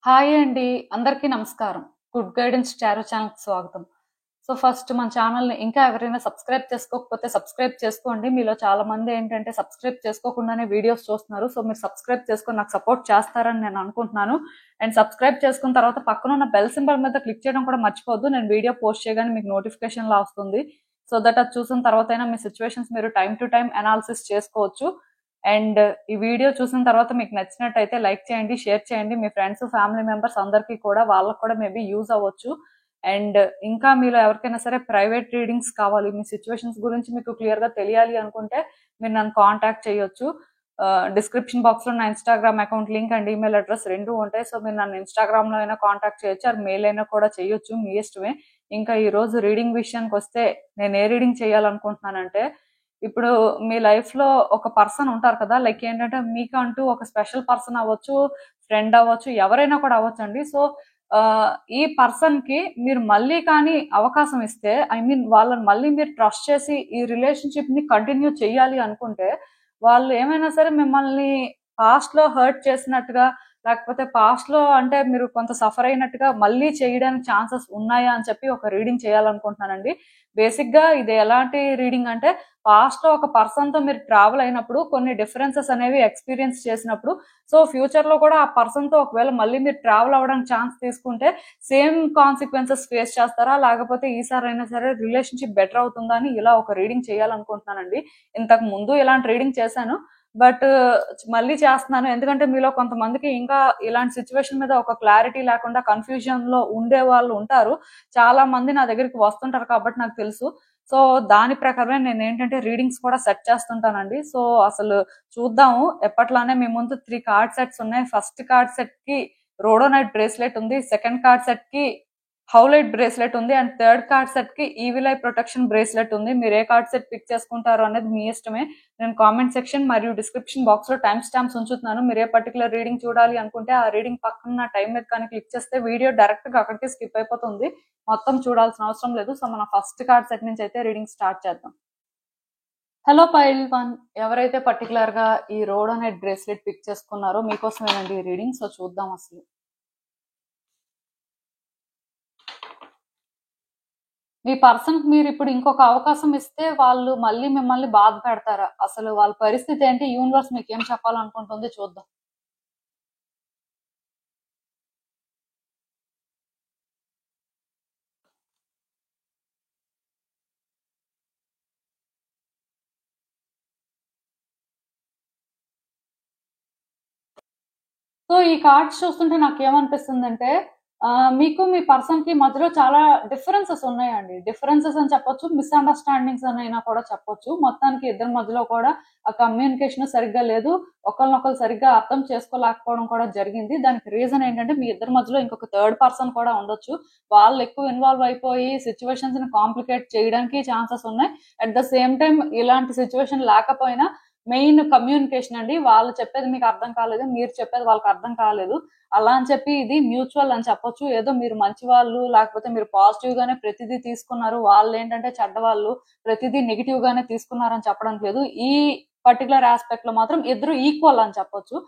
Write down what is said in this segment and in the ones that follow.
Hi అండి. అందరికీ నమస్కారం. గుడ్ గైడెన్స్ టారో ఛానల్‌కి స్వాగతం. ఫస్ట్ మన ఛానల్‌ని ఇంకా ఎవరైనా సబ్స్క్రైబ్ చేసుకోకపోతే సబ్స్క్రైబ్ చేసుకోండి. మీలో చాలా మంది ఏంటంటే సబ్స్క్రైబ్ చేసుకోకుండానే వీడియోస్ చూస్తున్నారు. మీరు సబ్స్క్రైబ్ చేసుకొని నాకు సపోర్ట్ చేస్తారని నేను అనుకుంటున్నాను. అండ్ సబ్స్క్రైబ్ చేసుకున్న తర్వాత పక్కనున్న బెల్ సింబల్ మీద క్లిక్ చేయడం కూడా మర్చిపోవద్దు. నేను వీడియో పోస్ట్ చేయగానే మీకు నోటిఫికేషన్‌లా వస్తుంది. దట్ అది చూసిన తర్వాతైనా మీ సిట్యుయేషన్స్ మీరు టైమ్ టు టైమ్ అనాలిసిస్ చేసుకోవచ్చు. అండ్ ఈ వీడియో చూసిన తర్వాత మీకు నచ్చినట్టయితే లైక్ చేయండి, షేర్ చేయండి. మీ ఫ్రెండ్స్, ఫ్యామిలీ మెంబర్స్ అందరికీ కూడా వాళ్ళకు కూడా మేబీ యూజ్ అవ్వచ్చు. అండ్ ఇంకా మీలో ఎవరికైనా సరే ప్రైవేట్ రీడింగ్స్ కావాలి, మీ సిచ్యువేషన్స్ గురించి మీకు క్లియర్ గా తెలియాలి అనుకుంటే మీరు నన్ను కాంటాక్ట్ చేయొచ్చు. డిస్క్రిప్షన్ బాక్స్ లో నా Instagram account link and email address రెండు ఉంటాయి. మీరు నన్ను ఇన్స్టాగ్రామ్ లో అయినా కాంటాక్ట్ చేయొచ్చు, అది మెయిల్ అయినా కూడా చేయొచ్చు, మీ ఇష్టమే. ఇంకా ఈ రోజు రీడింగ్ విషయానికి వస్తే నేను ఏ రీడింగ్ చేయాలనుకుంటున్నానంటే, ఇప్పుడు మీ లైఫ్ లో ఒక పర్సన్ ఉంటారు కదా, లైక్ ఏంటంటే మీకంటూ ఒక స్పెషల్ పర్సన్ అవ్వచ్చు, ఫ్రెండ్ అవ్వచ్చు, ఎవరైనా కూడా అవ్వచ్చు అండి. ఈ పర్సన్ కి మీరు మళ్ళీ కానీ అవకాశం ఇస్తే, ఐ మీన్ వాళ్ళని మళ్ళీ మీరు ట్రస్ట్ చేసి ఈ రిలేషన్షిప్ ని కంటిన్యూ చేయాలి అనుకుంటే, వాళ్ళు ఏమైనా సరే మిమ్మల్ని పాస్ట్ లో హర్ట్ చేసినట్టుగా, లేకపోతే పాస్ట్ లో అంటే మీరు కొంత సఫర్ అయినట్టుగా మళ్ళీ చేయడానికి ఛాన్సెస్ ఉన్నాయా అని చెప్పి ఒక రీడింగ్ చేయాలనుకుంటున్నానండి. బేసిక్ గా ఇది ఎలాంటి రీడింగ్ అంటే, పాస్ట్ లో ఒక పర్సన్ తో మీరు ట్రావెల్ అయినప్పుడు కొన్ని డిఫరెన్సెస్ అనేవి ఎక్స్పీరియన్స్ చేసినప్పుడు, ఫ్యూచర్ లో కూడా ఆ పర్సన్ తో ఒకవేళ మళ్ళీ మీరు ట్రావెల్ అవ్వడానికి ఛాన్స్ తీసుకుంటే సేమ్ కాన్సిక్వెన్సెస్ ఫేస్ చేస్తారా, లేకపోతే ఈసారి అయినా సరే రిలేషన్షిప్ బెటర్ అవుతుందా అని ఇలా ఒక రీడింగ్ చేయాలనుకుంటున్నానండి. ఇంతకు ముందు ఇలాంటి రీడింగ్ చేశాను, బట్ మళ్ళీ చేస్తున్నాను. ఎందుకంటే మీలో కొంతమందికి ఇంకా ఇలాంటి సిచ్యువేషన్ మీద ఒక క్లారిటీ లేకుండా కన్ఫ్యూజన్ లో ఉండే వాళ్ళు ఉంటారు. చాలా మంది నా దగ్గరికి వస్తుంటారు కాబట్టి నాకు తెలుసు. సో దాని ప్రకారమే నేను ఏంటంటే రీడింగ్స్ కూడా సెట్ చేస్తుంటానండి. అసలు చూద్దాము. ఎప్పట్లానే మీ ముందు 3 కార్డ్ సెట్స్ ఉన్నాయి. ఫస్ట్ కార్డ్ సెట్ కి రోడోనైట్ బ్రేస్లెట్ ఉంది, సెకండ్ కార్డ్ సెట్ కి హౌలైట్ బ్రేస్లెట్ ఉంది, అండ్ థర్డ్ కార్డ్ సెట్ కి ఈవిల్ ఐ ప్రొటెక్షన్ బ్రేస్లెట్ ఉంది. మీరు ఏ కార్డ్ సెట్ పిక్ చేసుకుంటారో అనేది మీ ఇష్టమే. నేను కామెంట్ సెక్షన్ మరియు డిస్క్రిప్షన్ బాక్స్ లో టైమ్ స్టాంప్స్ ఉంచుతున్నాను. మీరు ఏ పర్టికులర్ రీడింగ్ చూడాలి అనుకుంటే ఆ రీడింగ్ పక్కన టైం మీద కానీ క్లిక్ చేస్తే వీడియో డైరెక్ట్ గా అక్కడికి స్కిప్ అయిపోతుంది, మొత్తం చూడాల్సిన అవసరం లేదు. మన ఫస్ట్ కార్డ్ సెట్ నుంచి అయితే రీడింగ్ స్టార్ట్ చేద్దాం. హలో పైల్ వన్, ఎవరైతే పర్టికులర్ గా ఈ రోడోనైట్ బ్రేస్లెట్ పిక్ చేసుకున్నారో మీకోసమేనండి ఈ రీడింగ్. చూద్దాం అసలు మీ పర్సన్ కి మీరు ఇప్పుడు ఇంకొక అవకాశం ఇస్తే వాళ్ళు మళ్ళీ మిమ్మల్ని బాధ పెడతారా, అసలు వాళ్ళ పరిస్థితి ఏంటి, యూనివర్స్ మీకు ఏం చెప్పాలనుకుంటుంది చూద్దాం. ఈ కార్డ్స్ చూస్తుంటే నాకేమనిపిస్తుందంటే, మీకు మీ పర్సన్ కి మధ్యలో చాలా డిఫరెన్సెస్ ఉన్నాయండి. డిఫరెన్సెస్ అని చెప్పొచ్చు, మిస్అండర్స్టాండింగ్స్ అని అయినా కూడా చెప్పొచ్చు. మొత్తానికి ఇద్దరి మధ్యలో కూడా ఆ కమ్యూనికేషన్ సరిగ్గా లేదు. ఒకరినొకరు సరిగ్గా అర్థం చేసుకోలేకపోవడం కూడా జరిగింది. దానికి రీజన్ ఏంటంటే, మీ ఇద్దరి మధ్యలో ఇంకొక థర్డ్ పర్సన్ కూడా ఉండొచ్చు. వాళ్ళు ఎక్కువ ఇన్వాల్వ్ అయిపోయి సిచ్యువేషన్స్ ని కాంప్లికేట్ చేయడానికి ఛాన్సెస్ ఉన్నాయి. అట్ ద సేమ్ టైం ఇలాంటి సిచ్యువేషన్ లేకపోయినా మెయిన్ కమ్యూనికేషన్ అండి. వాళ్ళు చెప్పేది మీకు అర్థం కాలేదు, మీరు చెప్పేది వాళ్ళకి అర్థం కాలేదు. అలా అని చెప్పి ఇది మ్యూచువల్ అని చెప్పొచ్చు. ఏదో మీరు మంచి వాళ్ళు, లేకపోతే మీరు పాజిటివ్ గానే ప్రతిదీ తీసుకున్నారు, వాళ్ళు ఏంటంటే చెడ్డవాళ్ళు, ప్రతిదీ నెగిటివ్ గానే తీసుకున్నారని చెప్పడం లేదు. ఈ పర్టికులర్ ఆస్పెక్ట్ లో మాత్రం ఇద్దరు ఈక్వల్ అని చెప్పొచ్చు.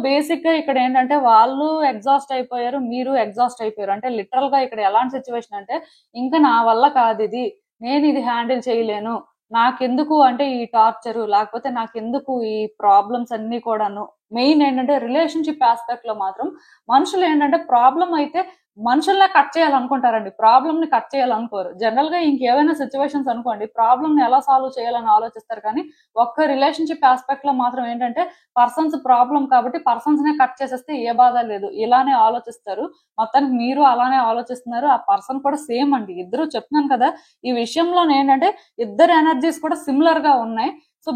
బేసిక్ గా ఇక్కడ ఏంటంటే వాళ్ళు ఎగ్జాస్ట్ అయిపోయారు, మీరు ఎగ్జాస్ట్ అయిపోయారు. అంటే లిటరల్ గా ఇక్కడ ఎలాంటి సిచ్యువేషన్ అంటే, ఇంకా నా వల్ల కాదు ఇది, నేను ఇది హ్యాండిల్ చేయలేను, నాకెందుకు అంటే ఈ టార్చర్, లేకపోతే నాకెందుకు ఈ ప్రాబ్లమ్స్ అన్ని కూడాను. మెయిన్ ఏంటంటే రిలేషన్షిప్ ఆస్పెక్ట్ లో మాత్రం మనుషులు ఏంటంటే ప్రాబ్లం అయితే మనుషుల్నే కట్ చేయాలనుకుంటారండి, ప్రాబ్లమ్ ని కట్ చేయాలనుకోరు. జనరల్ గా ఇంకేమైనా సిచ్యువేషన్స్ అనుకోండి, ప్రాబ్లమ్ ని ఎలా సాల్వ్ చేయాలని ఆలోచిస్తారు, కానీ ఒక్క రిలేషన్షిప్ ఆస్పెక్ట్ లో మాత్రం ఏంటంటే పర్సన్స్ ప్రాబ్లం కాబట్టి పర్సన్స్ నే కట్ చేసేస్తే ఏ బాధ లేదు, ఇలానే ఆలోచిస్తారు. మొత్తానికి మీరు అలానే ఆలోచిస్తున్నారు, ఆ పర్సన్ కూడా సేమ్ అండి. ఇద్దరు చెప్తున్నాను కదా, ఈ విషయంలో ఏంటంటే ఇద్దరు ఎనర్జీస్ కూడా సిమిలర్ గా ఉన్నాయి.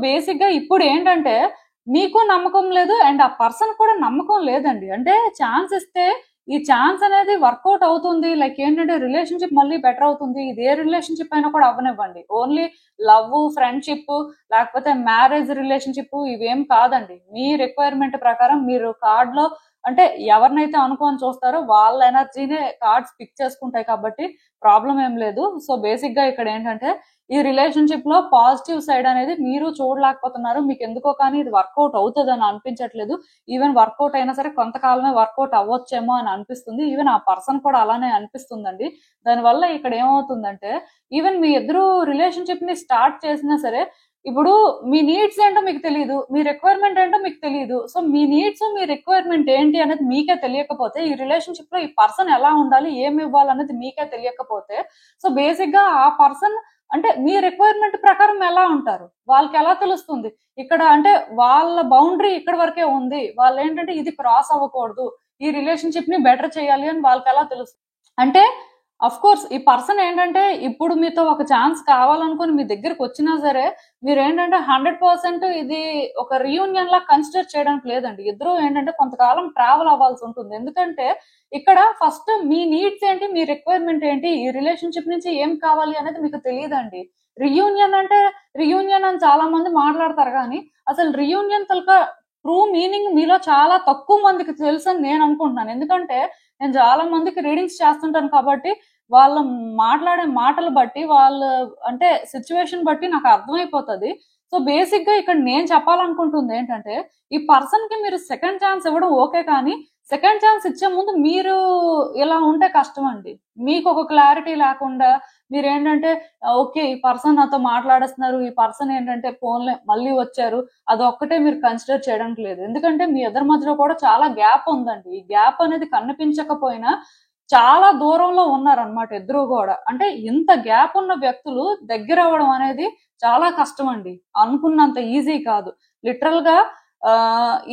బేసిక్ గా ఇప్పుడు ఏంటంటే మీకు నమ్మకం లేదు అండ్ ఆ పర్సన్ కూడా నమ్మకం లేదండి. అంటే ఛాన్స్ ఇస్తే ఈ ఛాన్స్ అనేది వర్కౌట్ అవుతుంది, లైక్ ఏంటంటే రిలేషన్షిప్ మళ్ళీ బెటర్ అవుతుంది. ఇది ఏ రిలేషన్షిప్ అయినా కూడా అవ్వనివ్వండి, ఓన్లీ లవ్, ఫ్రెండ్షిప్, లేకపోతే మ్యారేజ్ రిలేషన్షిప్ ఇవేం కాదండి. మీ రిక్వైర్మెంట్ ప్రకారం మీరు కార్డ్ లో అంటే ఎవరినైతే అనుకోని చూస్తారో వాళ్ళ ఎనర్జీనే కార్డ్స్ పిక్ చేసుకుంటాయి కాబట్టి ప్రాబ్లం ఏం లేదు. బేసిక్ గా ఇక్కడ ఏంటంటే ఈ రిలేషన్షిప్ లో పాజిటివ్ సైడ్ అనేది మీరు చూడలేకపోతున్నారు. మీకు ఎందుకో కానీ ఇది వర్కౌట్ అవుతుంది అని అనిపించట్లేదు. ఈవెన్ వర్కౌట్ అయినా సరే కొంతకాలమే వర్కౌట్ అవ్వచ్చేమో అని అనిపిస్తుంది. ఈవెన్ ఆ పర్సన్ కూడా అలానే అనిపిస్తుందండి. దానివల్ల ఇక్కడ ఏమవుతుందంటే ఈవెన్ మీ ఇద్దరు రిలేషన్షిప్ ని స్టార్ట్ చేసినా సరే ఇప్పుడు మీ నీడ్స్ ఏంటో మీకు తెలియదు, మీ రిక్వైర్మెంట్ ఏంటో మీకు తెలియదు. సో మీ నీడ్స్ మీ రిక్వైర్మెంట్ ఏంటి అనేది మీకే తెలియకపోతే ఈ రిలేషన్షిప్ లో ఈ పర్సన్ ఎలా ఉండాలి, ఏమి ఇవ్వాలనేది మీకే తెలియకపోతే సో బేసిక్ గా ఆ పర్సన్ అంటే మీ రిక్వైర్మెంట్ ప్రకారం ఎలా ఉంటారు వాళ్ళకి ఎలా తెలుస్తుంది. ఇక్కడ అంటే వాళ్ళ బౌండరీ ఇక్కడ వరకే ఉంది, వాళ్ళు ఏంటంటే ఇది క్రాస్ అవ్వకూడదు, ఈ రిలేషన్షిప్ ని బెటర్ చేయాలి అని వాళ్ళకి ఎలా తెలుస్తుంది. అంటే అఫ్ కోర్స్ ఈ పర్సన్ ఏంటంటే ఇప్పుడు మీతో ఒక ఛాన్స్ కావాలనుకుని మీ దగ్గరకు వచ్చినా సరే మీరు ఏంటంటే 100% ఇది ఒక రీయూనియన్ లా కన్సిడర్ చేయడానికి లేదండి. ఇద్దరు ఏంటంటే కొంతకాలం ట్రావెల్ అవ్వాల్సి ఉంటుంది. ఎందుకంటే ఇక్కడ ఫస్ట్ మీ నీడ్స్ ఏంటి, మీ రిక్వైర్మెంట్ ఏంటి, ఈ రిలేషన్షిప్ నుంచి ఏం కావాలి అనేది మీకు తెలియదండి. రియూనియన్ అంటే రియూనియన్ అని చాలా మంది మాట్లాడతారు కానీ అసలు రియూనియన్ తలక ట్రూ మీనింగ్ మీలో చాలా తక్కువ మందికి తెలుసు అని నేను అనుకుంటున్నాను. ఎందుకంటే నేను చాలా మందికి రీడింగ్స్ చేస్తుంటాను కాబట్టి వాళ్ళ మాట్లాడే మాటలు బట్టి వాళ్ళ అంటే సిచ్యువేషన్ బట్టి నాకు అర్థమైపోతుంది. సో బేసిక్ గా ఇక్కడ నేను చెప్పాలనుకుంటుంది ఏంటంటే ఈ పర్సన్ కి మీరు సెకండ్ ఛాన్స్ ఇవ్వడం ఓకే, కానీ సెకండ్ ఛాన్స్ ఇచ్చే ముందు మీరు ఇలా ఉంటే కష్టం అండి. మీకు ఒక క్లారిటీ లేకుండా మీరు ఏంటంటే ఓకే ఈ పర్సన్ నాతో మాట్లాడేస్తున్నారు, ఈ పర్సన్ ఏంటంటే ఫోన్లే మళ్ళీ వచ్చారు, అదొక్కటే మీరు కన్సిడర్ చేయడానికి లేదు. ఎందుకంటే మీ ఇద్దరి మధ్యలో కూడా చాలా గ్యాప్ ఉందండి. ఈ గ్యాప్ అనేది కనిపించకపోయినా చాలా దూరంలో ఉన్నారనమాట ఇద్దరు కూడా. అంటే ఇంత గ్యాప్ ఉన్న వ్యక్తులు దగ్గర అవ్వడం అనేది చాలా కష్టం అండి, అనుకున్నంత ఈజీ కాదు. లిటరల్ గా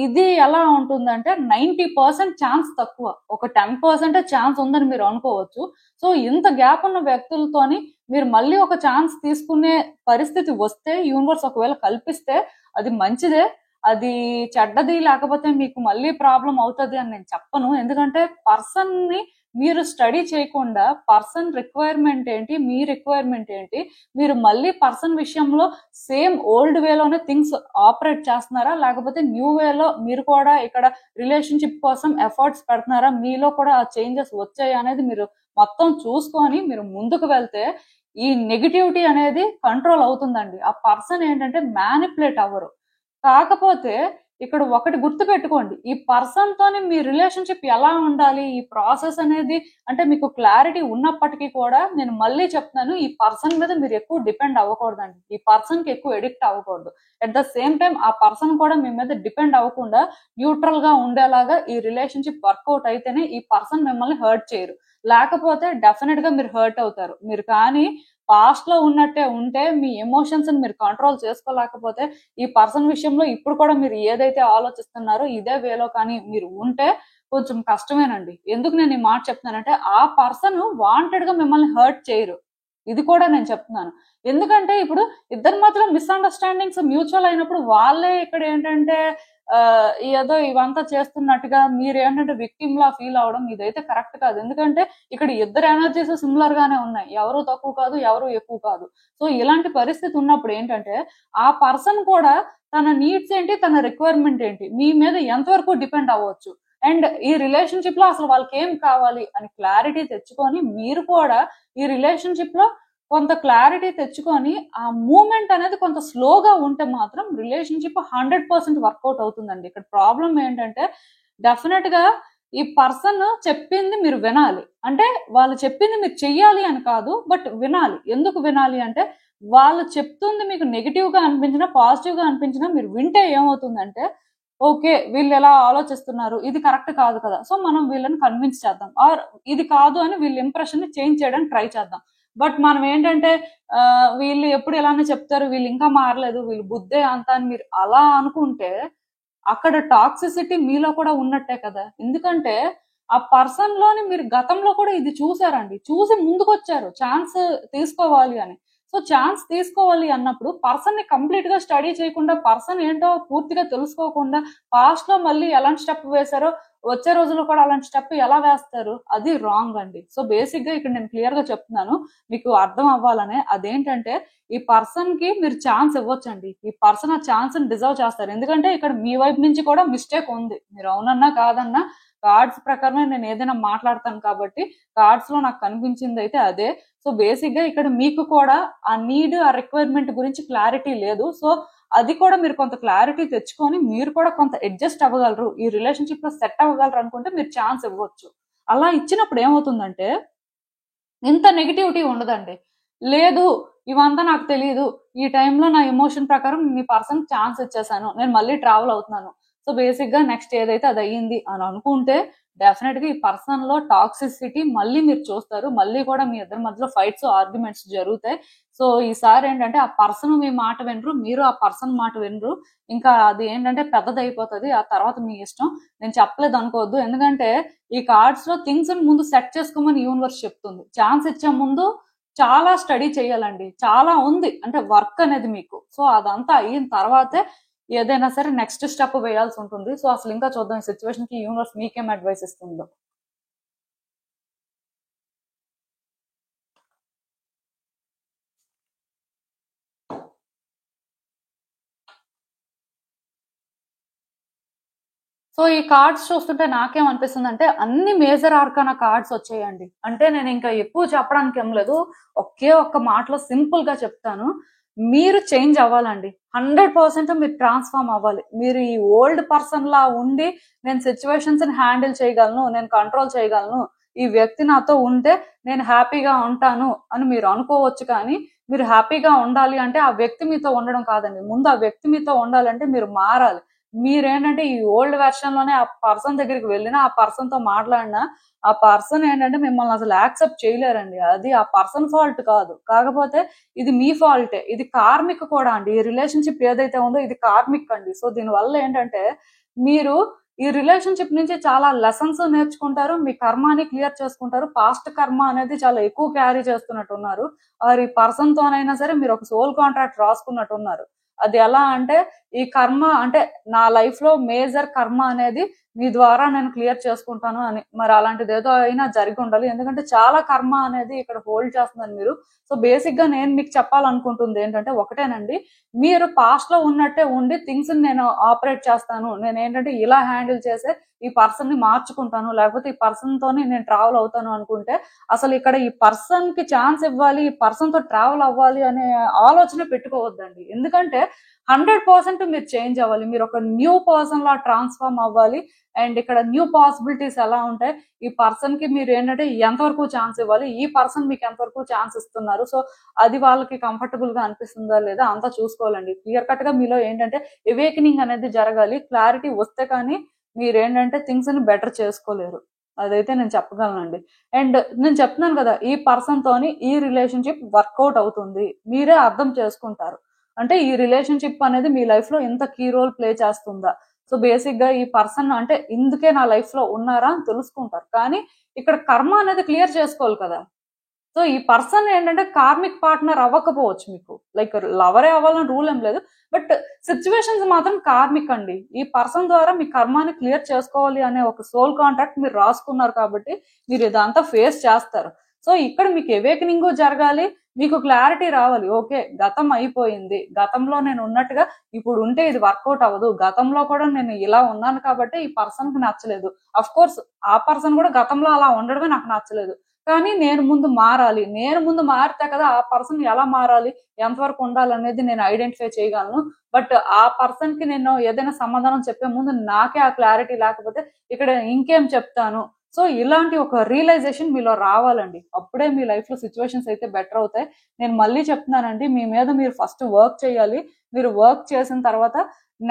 ఇది ఎలా ఉంటుందంటే 90% ఛాన్స్ తక్కువ, ఒక 10% ఛాన్స్ ఉందని మీరు అనుకోవచ్చు. సో ఇంత గ్యాప్ ఉన్న వ్యక్తులతోని మీరు మళ్ళీ ఒక ఛాన్స్ తీసుకునే పరిస్థితి వస్తే యూనివర్స్ ఒకవేళ కల్పిస్తే అది మంచిదే, అది చెడ్డది లేకపోతే మీకు మళ్ళీ ప్రాబ్లం అవుతుంది అని నేను చెప్పను. ఎందుకంటే పర్సన్ ని మీరు స్టడీ చేయకుండా పర్సన్ రిక్వైర్మెంట్ ఏంటి, మీ రిక్వైర్మెంట్ ఏంటి, మీరు మళ్ళీ పర్సన్ విషయంలో సేమ్ ఓల్డ్ వేలోనే థింగ్స్ ఆపరేట్ చేస్తున్నారా లేకపోతే న్యూ వేలో మీరు కూడా ఇక్కడ రిలేషన్షిప్ కోసం ఎఫర్ట్స్ పెడుతున్నారా, మీలో కూడా ఆ చేంజెస్ వచ్చాయి అనేది మీరు మొత్తం చూసుకొని మీరు ముందుకు వెళ్తే ఈ నెగిటివిటీ అనేది కంట్రోల్ అవుతుందండి. ఆ పర్సన్ ఏంటంటే మ్యానిపులేట్ అవ్వరు. కాకపోతే ఇక్కడ ఒకటి గుర్తు పెట్టుకోండి, ఈ పర్సన్ తోని మీ రిలేషన్షిప్ ఎలా ఉండాలి, ఈ ప్రాసెస్ అనేది అంటే మీకు క్లారిటీ ఉన్నప్పటికీ కూడా నేను మళ్ళీ చెప్తున్నాను, ఈ పర్సన్ మీద మీరు ఎక్కువ డిపెండ్ అవ్వకూడదండి, ఈ పర్సన్ కి ఎక్కువ ఎడిక్ట్ అవ్వకూడదు. అట్ ద సేమ్ టైం ఆ పర్సన్ కూడా మీ మీద డిపెండ్ అవ్వకుండా న్యూట్రల్ గా ఉండేలాగా ఈ రిలేషన్షిప్ వర్కౌట్ అయితేనే ఈ పర్సన్ మిమ్మల్ని హర్ట్ చేయరు, లేకపోతే డెఫినెట్ గా మీరు హర్ట్ అవుతారు. మీరు కానీ పాస్ట్ లో ఉన్నట్టే ఉంటే మీ ఎమోషన్స్ మీరు కంట్రోల్ చేసుకోలేకపోతే ఈ పర్సన్ విషయంలో ఇప్పుడు కూడా మీరు ఏదైతే ఆలోచిస్తున్నారో ఇదే వేలో కానీ మీరు ఉంటే కొంచెం కష్టమేనండి. ఎందుకు నేను ఈ మాట చెప్తున్నానంటే ఆ పర్సన్ వాంటెడ్ గా మిమ్మల్ని హర్ట్ చేయరు, ఇది కూడా నేను చెప్తున్నాను. ఎందుకంటే ఇప్పుడు ఇద్దరి మధ్యలో మిస్అండర్స్టాండింగ్స్ మ్యూచువల్ అయినప్పుడు వాళ్ళే ఇక్కడ ఏంటంటే ఏదో ఇవంతా చేస్తున్నట్టుగా మీరు ఏంటంటే విక్టిమ్ లా ఫీల్ అవడం ఇదైతే కరెక్ట్ కాదు. ఎందుకంటే ఇక్కడ ఇద్దరు ఎనర్జీస్ సిమిలర్ గానే ఉన్నాయి, ఎవరు తక్కువ కాదు ఎవరు ఎక్కువ కాదు. సో ఇలాంటి పరిస్థితి ఉన్నప్పుడు ఏంటంటే ఆ పర్సన్ కూడా తన నీడ్స్ ఏంటి, తన రిక్వైర్మెంట్ ఏంటి, మీ మీద ఎంతవరకు డిపెండ్ అవ్వచ్చు, అండ్ ఈ రిలేషన్షిప్ లో అసలు వాళ్ళకి ఏం కావాలి అని క్లారిటీ తెచ్చుకొని మీరు కూడా ఈ రిలేషన్షిప్ లో కొంత క్లారిటీ తెచ్చుకొని ఆ మూమెంట్ అనేది కొంత స్లోగా ఉంటే మాత్రం రిలేషన్షిప్ 100% వర్కౌట్ అవుతుందండి. ఇక్కడ ప్రాబ్లం ఏంటంటే డెఫినెట్ గా ఈ పర్సన్ చెప్పింది మీరు వినాలి, అంటే వాళ్ళు చెప్పింది మీరు చెయ్యాలి అని కాదు, బట్ వినాలి. ఎందుకు వినాలి అంటే వాళ్ళు చెప్తుంది మీకు నెగిటివ్ గా అనిపించినా పాజిటివ్ గా అనిపించినా మీరు వింటే ఏమవుతుందంటే ఓకే వీళ్ళు ఎలా ఆలోచిస్తున్నారు ఇది కరెక్ట్ కాదు కదా, సో మనం వీళ్ళని కన్విన్స్ చేద్దాం, ఆర్ ఇది కాదు అని వీళ్ళ ఇంప్రెషన్ ని చేంజ్ చేయడానికి ట్రై చేద్దాం. బట్ మనం ఏంటంటే వీళ్ళు ఎప్పుడు ఇలానే చెప్తారు, వీళ్ళు ఇంకా మారలేదు, వీళ్ళు బుద్ధే అంతా అని మీరు అలా అనుకుంటే అక్కడ టాక్సిసిటీ మీలో కూడా ఉన్నట్టే కదా. ఎందుకంటే ఆ పర్సన్ లోని మీరు గతంలో కూడా ఇది చూసారండి, చూసి ముందుకు వచ్చారు ఛాన్స్ తీసుకోవాలి అని. సో ఛాన్స్ తీసుకోవాలి అన్నప్పుడు పర్సన్ ని కంప్లీట్ గా స్టడీ చేయకుండా పర్సన్ ఏంటో పూర్తిగా తెలుసుకోకుండా పాస్ట్ లో మళ్ళీ ఎలాంటి స్టెప్ వేశారో వచ్చే రోజుల్లో కూడా అలాంటి స్టెప్ ఎలా వేస్తారు, అది రాంగ్ అండి. సో బేసిక్ గా ఇక్కడ నేను క్లియర్ గా చెప్తున్నాను మీకు అర్థం అవ్వాలనే, అదేంటంటే ఈ పర్సన్ కి మీరు ఛాన్స్ ఇవ్వచ్చండి, ఈ పర్సన్ ఆ ఛాన్స్ ని డిజర్వ్ చేస్తారు. ఎందుకంటే ఇక్కడ మీ వైపు నుంచి కూడా మిస్టేక్ ఉంది, మీరు అవునన్నా కాదన్నా కార్డ్స్ ప్రకారమే నేను ఏదైనా మాట్లాడతాను కాబట్టి కార్డ్స్ లో నాకు కనిపించింది అయితే అదే. సో బేసిక్ గా ఇక్కడ మీకు కూడా ఆ నీడ్ ఆ రిక్వైర్మెంట్ గురించి క్లారిటీ లేదు. సో అది కూడా మీరు కొంత క్లారిటీ తెచ్చుకొని మీరు కూడా కొంత అడ్జస్ట్ అవ్వగలరు, ఈ రిలేషన్షిప్ లో సెట్ అవ్వగలరు అనుకుంటే మీరు ఛాన్స్ ఇవ్వచ్చు. అలా ఇచ్చినప్పుడు ఏమవుతుందంటే ఇంత నెగిటివిటీ ఉండదండి. లేదు ఇవంతా నాకు తెలియదు, ఈ టైంలో నా ఎమోషన్ ప్రకారం మీ పర్సన్ ఛాన్స్ ఇచ్చేసాను, నేను మళ్ళీ ట్రావెల్ అవుతున్నాను, సో బేసిక్ గా నెక్స్ట్ ఏదైతే అది అయ్యింది అని అనుకుంటే డెఫినెట్ గా ఈ పర్సన్ లో టాక్సిసిటీ మళ్ళీ మీరు చూస్తారు. మళ్ళీ కూడా మీ ఇద్దరి మధ్యలో ఫైట్స్ ఆర్గ్యుమెంట్స్ జరుగుతాయి. సో ఈసారి ఏంటంటే ఆ పర్సన్ మీ మాట వినరు, మీరు ఆ పర్సన్ మాట వినరు. ఇంకా అది ఏంటంటే పెద్దదైపోతుంది. ఆ తర్వాత మీ ఇష్టం. నేను చెప్పలేదు అనుకోవద్దు, ఎందుకంటే ఈ కార్డ్స్ లో థింగ్స్ ముందు సెట్ చేసుకోమని యూనివర్స్ చెప్తుంది. ఛాన్స్ ఇచ్చే ముందు చాలా స్టడీ చేయాలండి, చాలా ఉంది అంటే వర్క్ అనేది మీకు. సో అదంతా అయిన తర్వాతే ఏదైనా సరే నెక్స్ట్ స్టెప్ వేయాల్సి ఉంటుంది. సో అసలు ఇంకా చూద్దాం ఈ సిచ్యువేషన్ కి యూనివర్స్ మీకేం అడ్వైస్ ఇస్తుందో. సో ఈ కార్డ్స్ చూస్తుంటే నాకేమనిపిస్తుంది అంటే అన్ని మేజర్ ఆర్కానా కార్డ్స్ వచ్చాయండి. అంటే నేను ఇంకా ఎక్కువ చెప్పడానికి ఏం లేదు, ఒకే ఒక్క మాటలో సింపుల్ గా చెప్తాను. మీరు చేంజ్ అవ్వాలండి, 100% మీరు ట్రాన్స్ఫార్మ్ అవ్వాలి. మీరు ఈ ఓల్డ్ పర్సన్ లా ఉండి నేను సిచ్యువేషన్స్ ని హ్యాండిల్ చేయగలను, నేను కంట్రోల్ చేయగలను, ఈ వ్యక్తి నాతో ఉంటే నేను హ్యాపీగా ఉంటాను అని మీరు అనుకోవచ్చు. కానీ మీరు హ్యాపీగా ఉండాలి అంటే ఆ వ్యక్తి మీతో ఉండడం కాదండి, ముందు ఆ వ్యక్తి మీతో ఉండాలంటే మీరు మారాలి. మీరేంటంటే ఈ ఓల్డ్ వెర్షన్ లోనే ఆ పర్సన్ దగ్గరికి వెళ్ళినా, ఆ పర్సన్ తో మాట్లాడినా ఆ పర్సన్ ఏంటంటే మిమ్మల్ని అసలు యాక్సెప్ట్ చేయలేరండి. అది ఆ పర్సన్ ఫాల్ట్ కాదు, కాకపోతే ఇది మీ ఫాల్టే. ఇది కార్మిక్ కూడా అండి. ఈ రిలేషన్షిప్ ఏదైతే ఉందో ఇది కార్మిక్ అండి. సో దీనివల్ల ఏంటంటే మీరు ఈ రిలేషన్షిప్ నుంచి చాలా లెసన్స్ నేర్చుకుంటారు, మీ కర్మాని క్లియర్ చేసుకుంటారు. పాస్ట్ కర్మ అనేది చాలా ఎక్కువ క్యారీ చేస్తున్నట్టు ఉన్నారు. ఆర్ ఈ పర్సన్ తోనైనా సరే మీరు ఒక సోల్ కాంట్రాక్ట్ రాసుకున్నట్టు ఉన్నారు. అది ఎలా అంటే ఈ కర్మ అంటే నా లైఫ్ లో మేజర్ కర్మ అనేది మీ ద్వారా నేను క్లియర్ చేసుకుంటాను అని. మరి అలాంటిది ఏదో అయినా జరిగి ఉండాలి, ఎందుకంటే చాలా కర్మ అనేది ఇక్కడ హోల్డ్ చేస్తున్నాను మీరు. సో బేసిక్ గా నేను మీకు చెప్పాలనుకుంటుంది ఏంటంటే ఒకటేనండి, మీరు పాస్ట్ లో ఉన్నట్టే ఉండి థింగ్స్ నేను ఆపరేట్ చేస్తాను, నేను ఏంటంటే ఇలా హ్యాండిల్ చేసే ఈ పర్సన్ ని మార్చుకుంటాను, లేకపోతే ఈ పర్సన్ తోని నేను ట్రావెల్ అవుతాను అనుకుంటే అసలు ఇక్కడ ఈ పర్సన్ కి ఛాన్స్ ఇవ్వాలి, ఈ పర్సన్ తో ట్రావెల్ అవ్వాలి అనే ఆలోచన పెట్టుకోవద్దండి. ఎందుకంటే 100% మీరు చేంజ్ అవ్వాలి, మీరు ఒక న్యూ పర్సన్ లా ట్రాన్స్ఫార్మ్ అవ్వాలి. అండ్ ఇక్కడ న్యూ పాసిబిలిటీస్ ఎలా ఉంటాయి, ఈ పర్సన్ కి మీరు ఏంటంటే ఎంతవరకు ఛాన్స్ ఇవ్వాలి, ఈ పర్సన్ మీకు ఎంతవరకు ఛాన్స్ ఇస్తున్నారు, సో అది వాళ్ళకి కంఫర్టబుల్ గా అనిపిస్తుందా లేదా అంతా చూసుకోవాలండి. క్లియర్ కట్ గా మీలో ఏంటంటే అవేకనింగ్ అనేది జరగాలి. క్లారిటీ వస్తే కానీ మీరేంటంటే థింగ్స్ ని బెటర్ చేసుకోలేరు, అదైతే నేను చెప్పగలనండి. అండ్ నేను చెప్తున్నాను కదా, ఈ పర్సన్ తోని ఈ రిలేషన్షిప్ వర్కౌట్ అవుతుంది, మీరే అర్థం చేసుకుంటారు. అంటే ఈ రిలేషన్షిప్ అనేది మీ లైఫ్ లో ఎంత కీ రోల్ ప్లే చేస్తుందా. సో బేసిక్ గా ఈ పర్సన్ అంటే ఇందుకే నా లైఫ్ లో ఉన్నారా అని తెలుసుకుంటారు. కానీ ఇక్కడ కర్మ అనేది క్లియర్ చేసుకోవాలి కదా. సో ఈ పర్సన్ ఏంటంటే కార్మిక్ పార్ట్నర్ అవ్వకపోవచ్చు, మీకు లైక్ లవరే అవ్వాలని రూల్ ఏం లేదు, బట్ సిచ్యువేషన్స్ మాత్రం కార్మిక్ అండి. ఈ పర్సన్ ద్వారా మీ కర్మాని క్లియర్ చేసుకోవాలి అనే ఒక సోల్ కాంట్రాక్ట్ మీరు రాసుకున్నారు కాబట్టి మీరు ఇదంతా ఫేస్ చేస్తారు. సో ఇక్కడ మీకు అవేకనింగ్ జరగాలి, మీకు క్లారిటీ రావాలి. ఓకే గతం అయిపోయింది, గతంలో నేను ఉన్నట్టుగా ఇప్పుడు ఉంటే ఇది వర్కౌట్ అవ్వదు, గతంలో కూడా నేను ఇలా ఉన్నాను కాబట్టి ఈ పర్సన్ కి నచ్చలేదు. అఫ్ కోర్స్ ఆ పర్సన్ కూడా గతంలో అలా ఉండడమే నాకు నచ్చలేదు, కానీ నేను ముందు మారాలి, నేను ముందు మారితే కదా ఆ పర్సన్ ఎలా మారాలి, ఎంతవరకు ఉండాలి అనేది నేను ఐడెంటిఫై చేయగలను. బట్ ఆ పర్సన్ కి నేను ఏదైనా సమాధానం చెప్పే ముందు నాకే ఆ క్లారిటీ లేకపోతే ఇక్కడ ఇంకేం చెప్తాను. సో ఇలాంటి ఒక రియలైజేషన్ మీలో రావాలండి, అప్పుడే మీ లైఫ్ లో సిచ్యువేషన్స్ అయితే బెటర్ అవుతాయి. నేను మళ్ళీ చెప్తున్నానండి, మీ మీద మీరు ఫస్ట్ వర్క్ చేయాలి. మీరు వర్క్ చేసిన తర్వాత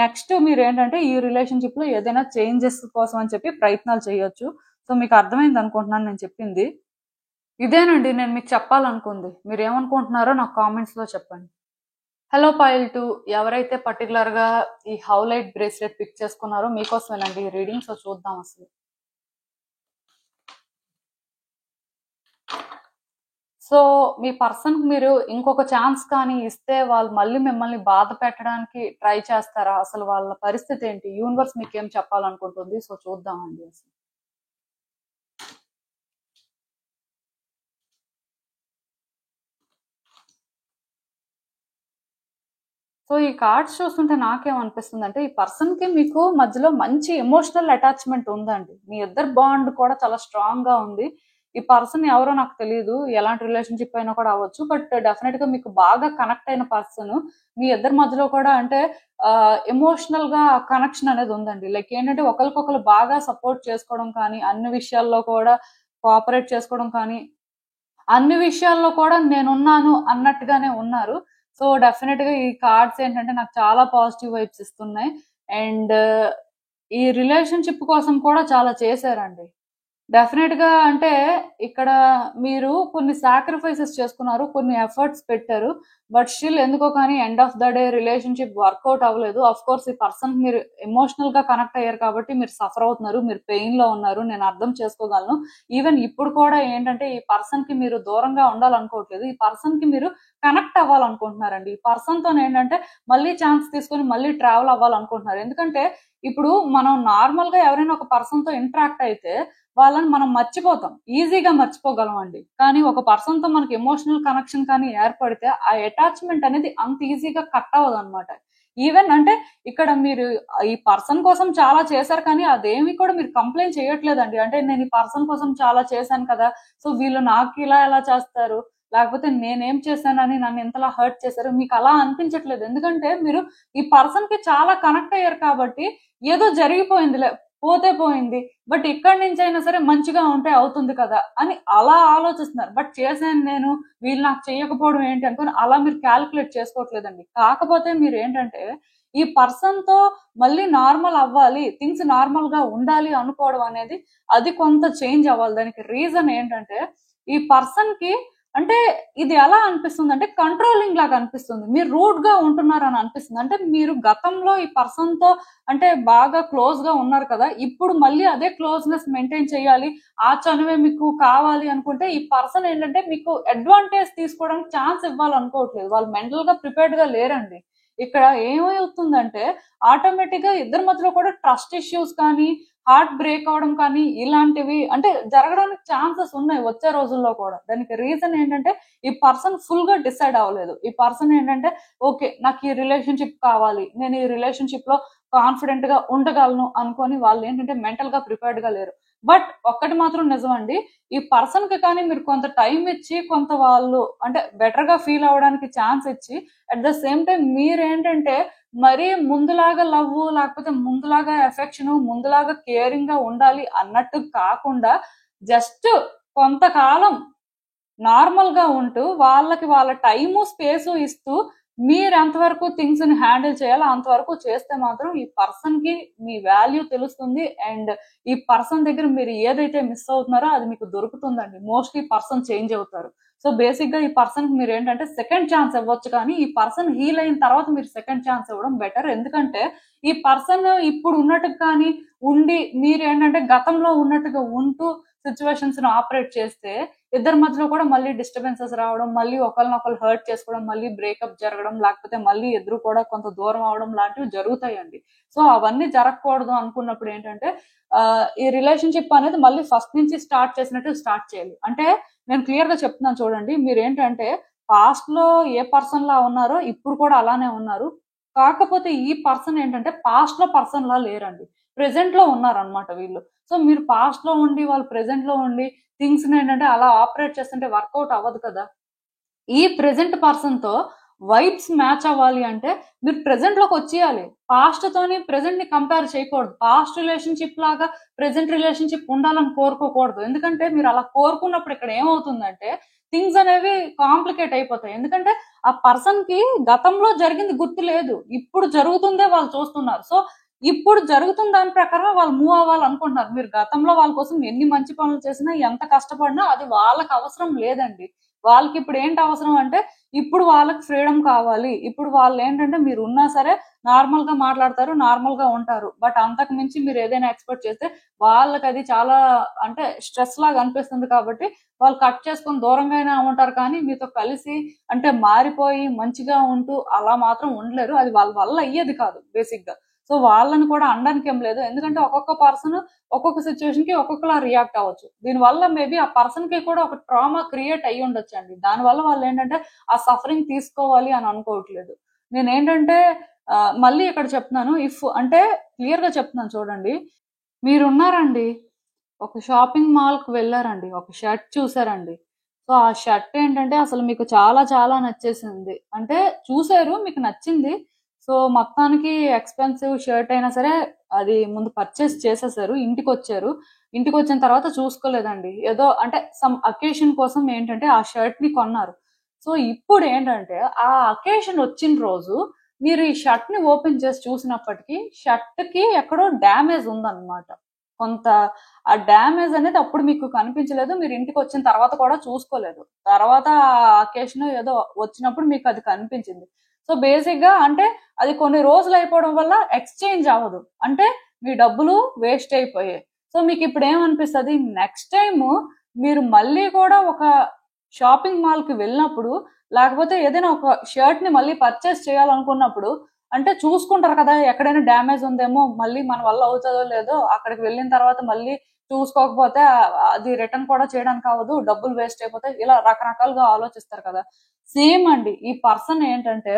నెక్స్ట్ మీరు ఏంటంటే ఈ రిలేషన్షిప్ లో ఏదైనా చేంజెస్ కోసం అని చెప్పి ప్రయత్నాలు చేయొచ్చు. సో మీకు అర్థమైంది అనుకుంటున్నాను నేను చెప్పింది. ఇదేనండి నేను మీకు చెప్పాలనుకుంది. మీరు ఏమనుకుంటున్నారో నాకు కామెంట్స్ లో చెప్పండి. హలో పైల్ 2, ఎవరైతే పర్టికులర్ గా ఈ హౌలైట్ బ్రేస్లెట్ పిక్ చేసుకున్నారో మీకోసమేనండి ఈ రీడింగ్. సో చూద్దాం అసలు. సో మీ పర్సన్ మీరు ఇంకొక ఛాన్స్ కానీ ఇస్తే వాళ్ళు మళ్ళీ మిమ్మల్ని బాధ పెట్టడానికి ట్రై చేస్తారా, అసలు వాళ్ళ పరిస్థితి ఏంటి, యూనివర్స్ మీకు ఏం చెప్పాలనుకుంటుంది. సో చూద్దామండి అసలు. సో ఈ కార్డ్స్ చూస్తుంటే నాకేమనిపిస్తుంది అంటే ఈ పర్సన్ కి మీకు మధ్యలో మంచి ఎమోషనల్ అటాచ్మెంట్ ఉందండి. మీ ఇద్దరు బాండ్ కూడా చాలా స్ట్రాంగ్ గా ఉంది. ఈ పర్సన్ ఎవరో నాకు తెలియదు, ఎలాంటి రిలేషన్షిప్ అయినా కూడా అవ్వచ్చు. బట్ డెఫినెట్ గా మీకు బాగా కనెక్ట్ అయిన పర్సన్ మీ ఇద్దరి మధ్యలో కూడా అంటే ఎమోషనల్ గా కనెక్షన్ అనేది ఉందండి. లైక్ ఏంటంటే ఒకరికొకరు బాగా సపోర్ట్ చేసుకోవడం కానీ, అన్ని విషయాల్లో కూడా కోఆపరేట్ చేసుకోవడం కానీ, అన్ని విషయాల్లో కూడా నేనున్నాను అన్నట్టుగానే ఉన్నారు. సో డెఫినెట్ గా ఈ కార్డ్స్ ఏంటంటే నాకు చాలా పాజిటివ్ వైబ్స్ ఇస్తున్నాయి. అండ్ ఈ రిలేషన్షిప్ కోసం కూడా చాలా చేశారండి. డెఫినెట్ గా అంటే ఇక్కడ మీరు కొన్ని సాక్రిఫైసెస్ చేసుకున్నారు, కొన్ని ఎఫర్ట్స్ పెట్టారు. బట్ స్టిల్ ఎందుకో కానీ end of the day relationship work out అవ్వలేదు. అఫ్ కోర్స్ ఈ పర్సన్ మీరు ఎమోషనల్ గా కనెక్ట్ అయ్యారు కాబట్టి మీరు సఫర్ అవుతున్నారు, మీరు పెయిన్ లో ఉన్నారు, నేను అర్థం చేసుకోగలను. ఈవెన్ ఇప్పుడు కూడా ఏంటంటే ఈ పర్సన్ కి మీరు దూరంగా ఉండాలనుకోవట్లేదు, ఈ పర్సన్ కి మీరు కనెక్ట్ అవ్వాలనుకుంటున్నారండి. ఈ పర్సన్ తో ఏంటంటే మళ్ళీ ఛాన్స్ తీసుకొని మళ్ళీ ట్రావెల్ అవ్వాలనుకుంటున్నారు. ఎందుకంటే ఇప్పుడు మనం నార్మల్ గా ఎవరైనా ఒక పర్సన్ తో ఇంటరాక్ట్ అయితే వాళ్ళని మనం మర్చిపోతాం, ఈజీగా మర్చిపోగలం అండి. కానీ ఒక పర్సన్ తో మనకి ఎమోషనల్ కనెక్షన్ కానీ ఏర్పడితే ఆ అటాచ్మెంట్ అనేది అంత ఈజీగా కట్ అవ్వదు అనమాట. ఈవెన్ అంటే ఇక్కడ మీరు ఈ పర్సన్ కోసం చాలా చేశారు కానీ అదేమి కూడా మీరు కంప్లైంట్ చేయట్లేదండి. అంటే నేను ఈ పర్సన్ కోసం చాలా చేశాను కదా, సో వీళ్ళు నాకు ఇలా ఎలా చేస్తారు, లేకపోతే నేనేం చేశానని నన్ను ఎంతలా హర్ట్ చేశారు, మీకు అలా అనిపించట్లేదు. ఎందుకంటే మీరు ఈ పర్సన్ కి చాలా కనెక్ట్ అయ్యారు కాబట్టి ఏదో జరిగిపోయిందిలే, పోతే పోయింది, బట్ ఇక్కడి నుంచి అయినా సరే మంచిగా ఉంటే అవుతుంది కదా అని అలా ఆలోచిస్తున్నారు. బట్ చేశాను నేను, వీళ్ళు నాకు చేయకపోవడం ఏంటి అనుకుని అలా మీరు క్యాల్కులేట్ చేసుకోవట్లేదండి. కాకపోతే మీరు ఏంటంటే ఈ పర్సన్ తో మళ్ళీ నార్మల్ అవ్వాలి, థింగ్స్ నార్మల్ గా ఉండాలి అనుకోవడం అనేది అది కొంత చేంజ్ అవ్వాలి. దానికి రీజన్ ఏంటంటే ఈ పర్సన్ కి అంటే ఇది ఎలా అనిపిస్తుంది అంటే కంట్రోలింగ్ లాగా అనిపిస్తుంది, మీరు రూడ్ గా ఉంటున్నారు అని అనిపిస్తుంది. అంటే మీరు గతంలో ఈ పర్సన్ తో అంటే బాగా క్లోజ్ గా ఉన్నారు కదా, ఇప్పుడు మళ్ళీ అదే క్లోజ్నెస్ మెయింటైన్ చేయాలి, ఆ చనువే మీకు కావాలి అనుకుంటే ఈ పర్సన్ ఏంటంటే మీకు అడ్వాంటేజ్ తీసుకోవడానికి ఛాన్స్ ఇవ్వాలనుకోవట్లేదు. వాళ్ళు మెంటల్ గా ప్రిపేర్డ్ గా లేరండి. ఇక్కడ ఏమవుతుందంటే ఆటోమేటిక్ గా ఇద్దరి మధ్యలో కూడా ట్రస్ట్ ఇష్యూస్ కానీ, హార్ట్ బ్రేక్ అవడం కానీ ఇలాంటివి అంటే జరగడానికి ఛాన్సెస్ ఉన్నాయి వచ్చే రోజుల్లో కూడా. దానికి రీజన్ ఏంటంటే ఈ పర్సన్ ఫుల్ గా డిసైడ్ అవ్వలేదు. ఈ పర్సన్ ఏంటంటే ఓకే నాకు ఈ రిలేషన్షిప్ కావాలి, నేను ఈ రిలేషన్షిప్ లో కాన్ఫిడెంట్ గా ఉండగలను అనుకొని వాళ్ళు ఏంటంటే మెంటల్ గా ప్రిపేర్డ్ గా లేరు. బట్ ఒక్కటి మాత్రం నిజమండి, ఈ పర్సన్ కి కానీ మీరు కొంత టైం ఇచ్చి, కొంత వాళ్ళు అంటే బెటర్ గా ఫీల్ అవడానికి ఛాన్స్ ఇచ్చి, అట్ ద సేమ్ టైం మీరేంటంటే మరీ ముందులాగా లవ్, లేకపోతే ముందులాగా ఎఫెక్షన్, ముందులాగా కేరింగ్ గా ఉండాలి అన్నట్టు కాకుండా జస్ట్ కొంతకాలం నార్మల్ గా ఉంటూ వాళ్ళకి వాళ్ళ టైము స్పేసు ఇస్తూ మీరు ఎంతవరకు థింగ్స్ ని హ్యాండిల్ చేయాలో అంతవరకు చేస్తే మాత్రం ఈ పర్సన్ కి మీ వాల్యూ తెలుస్తుంది. అండ్ ఈ పర్సన్ దగ్గర మీరు ఏదైతే మిస్ అవుతున్నారో అది మీకు దొరుకుతుందండి. మోస్ట్లీ పర్సన్ చేంజ్ అవుతారు. సో బేసిక్ గా ఈ పర్సన్ కి మీరు ఏంటంటే సెకండ్ ఛాన్స్ ఇవ్వచ్చు, కానీ ఈ పర్సన్ హీల్ అయిన తర్వాత మీరు సెకండ్ ఛాన్స్ ఇవ్వడం బెటర్. ఎందుకంటే ఈ పర్సన్ ఇప్పుడు ఉన్నట్టుగా కానీ ఉండి మీరు ఏంటంటే గతంలో ఉన్నట్టుగా ఉంటూ సిచ్యువేషన్స్ ని ఆపరేట్ చేస్తే ఇద్దరి మధ్యలో కూడా మళ్ళీ డిస్టర్బెన్సెస్ రావడం, మళ్ళీ ఒకరినొకరు హర్ట్ చేసుకోవడం, మళ్ళీ బ్రేకప్ జరగడం, లేకపోతే మళ్ళీ ఇద్దరు కూడా కొంత దూరం అవడం లాంటివి జరుగుతాయండి. సో అవన్నీ జరగకూడదు అనుకున్నప్పుడు ఏంటంటే ఈ రిలేషన్షిప్ అనేది మళ్ళీ ఫస్ట్ నుంచి స్టార్ట్ చేసినట్టు స్టార్ట్ చేయాలి. అంటే నేను క్లియర్ గా చెప్తున్నాను చూడండి, మీరు ఏంటంటే పాస్ట్ లో ఏ పర్సన్ లా ఉన్నారో ఇప్పుడు కూడా అలానే ఉన్నారు. కాకపోతే ఈ పర్సన్ ఏంటంటే పాస్ట్ లో పర్సన్ లా లేరండి, ప్రెసెంట్ లో ఉన్నారనమాట వీళ్ళు. సో మీరు పాస్ట్ లో ఉండి వాళ్ళు ప్రెసెంట్ లో ఉండి థింగ్స్ ఏంటంటే అలా ఆపరేట్ చేస్తుంటే వర్కౌట్ అవ్వదు కదా. ఈ ప్రెసెంట్ పర్సన్ తో వైబ్స్ మ్యాచ్ అవ్వాలి అంటే మీరు ప్రెసెంట్ లోకి వచ్చేయాలి. పాస్ట్ తోని ప్రెసెంట్ ని కంపేర్ చేయకూడదు. పాస్ట్ రిలేషన్షిప్ లాగా ప్రెసెంట్ రిలేషన్షిప్ ఉండాలని కోరుకోకూడదు. ఎందుకంటే మీరు అలా కోరుకున్నప్పుడు ఇక్కడ ఏమవుతుందంటే థింగ్స్ అనేవి కాంప్లికేట్ అయిపోతాయి. ఎందుకంటే ఆ పర్సన్ కి గతంలో జరిగింది గుర్తు లేదు, ఇప్పుడు జరుగుతుందే వాళ్ళు చూస్తున్నారు. సో ఇప్పుడు జరుగుతున్న దాని ప్రకారం వాళ్ళు మూవ్ అవ్వాలనుకుంటున్నారు. మీరు గతంలో వాళ్ళ కోసం ఎన్ని మంచి పనులు చేసినా, ఎంత కష్టపడినా అది వాళ్ళకి అవసరం లేదండి. వాళ్ళకి ఇప్పుడు ఏంటి అవసరం అంటే ఇప్పుడు వాళ్ళకి ఫ్రీడమ్ కావాలి. ఇప్పుడు వాళ్ళు ఏంటంటే మీరు ఉన్నా సరే నార్మల్ గా మాట్లాడతారు, నార్మల్ గా ఉంటారు. బట్ అంతకు మించి మీరు ఏదైనా ఎక్స్పెక్ట్ చేస్తే వాళ్ళకి అది చాలా అంటే స్ట్రెస్ లాగా అనిపిస్తుంది. కాబట్టి వాళ్ళు కట్ చేసుకొని దూరంగా అయినా ఉంటారు, కానీ మీతో కలిసి అంటే మారిపోయి మంచిగా ఉంటూ అలా మాత్రం ఉండలేరు. అది వాళ్ళ వల్ల అయ్యేది కాదు బేసిక్ గా. సో వాళ్ళని కూడా అనడానికి ఏం లేదు, ఎందుకంటే ఒక్కొక్క పర్సన్ ఒక్కొక్క సిచ్యువేషన్ కి ఒక్కొక్కలా రియాక్ట్ అవ్వచ్చు. దీనివల్ల మేబీ ఆ పర్సన్ కి కూడా ఒక ట్రామా క్రియేట్ అయ్యి ఉండొచ్చు అండి. దానివల్ల వాళ్ళు ఏంటంటే ఆ సఫరింగ్ తీసుకోవాలి అని అనుకోవట్లేదు. నేనేంటంటే మళ్ళీ ఇక్కడ చెప్తున్నాను. ఇఫ్ అంటే క్లియర్‌గా చెప్తున్నాను చూడండి. మీరున్నారండి. ఒక షాపింగ్ మాల్‌కి వెళ్లారండి. ఒక షర్ట్ చూసారండి. సో, ఆ షర్ట్ ఏంటంటే అసలు మీకు చాలా చాలా నచ్చేసింది. అంటే చూసారు, మీకు నచ్చింది. సో, మొత్తానికి ఎక్స్‌పెన్సివ్ షర్ట్ అయినా సరే అది ముందు పర్చేస్ చేసేసారు. ఇంటికొచ్చారు. ఇంటికొచ్చిన తర్వాత చూసుకోలేదండి. ఏదో అంటే సమ్ అకేషన్ కోసం ఏంటంటే ఆ షర్ట్‌ని కొన్నారు. సో, ఇప్పుడేంటంటే ఆ అకేషన్ వచ్చిన రోజు మీరు ఈ షర్ట్‌ని ఓపెన్ చేసి చూసినప్పటికి షర్ట్‌కి ఎక్కడో డ్యామేజ్ ఉందన్నమాట. కొంత ఆ డ్యామేజ్ అనేది అప్పుడు మీకు కనిపించలేదు. మీరు ఇంటికొచ్చిన తర్వాత కూడా చూసుకోలేదు. తర్వాత ఆ అకేషన్ ఏదో వచ్చినప్పుడు మీకు అది కనిపించింది. సో, బేసిక్‌గా అంటే అది కొన్ని రోజులు అయిపోవడం వల్ల ఎక్స్‌చేంజ్ అవ్వదు. అంటే మీ డబ్బులు వేస్ట్ అయిపోయాయి. సో, మీకిప్పుడు ఏమనిపిస్తది? నెక్స్ట్ టైము మీరు మళ్ళీ కూడా ఒక షాపింగ్ మాల్‌కి వెళ్ళినప్పుడు, లేకపోతే ఏదైనా ఒక షర్ట్‌ని మళ్ళీ పర్చేస్ చేయాలనుకున్నప్పుడు అంటే చూసుకుంటారు కదా! ఎక్కడైనా డ్యామేజ్ ఉందేమో, మళ్ళీ మన వల్ల అవుతదో లేదో, అక్కడికి వెళ్ళిన తర్వాత మళ్ళీ చూసుకోకపోతే అది రిటర్న్ కూడా చేయడానికి అవ్వదు. డబ్బులు వేస్ట్ అయిపోతాయి. ఇలా రకరకాలుగా ఆలోచిస్తారు కదా! సేమ్ అండి. ఈ పర్సన్ ఏంటంటే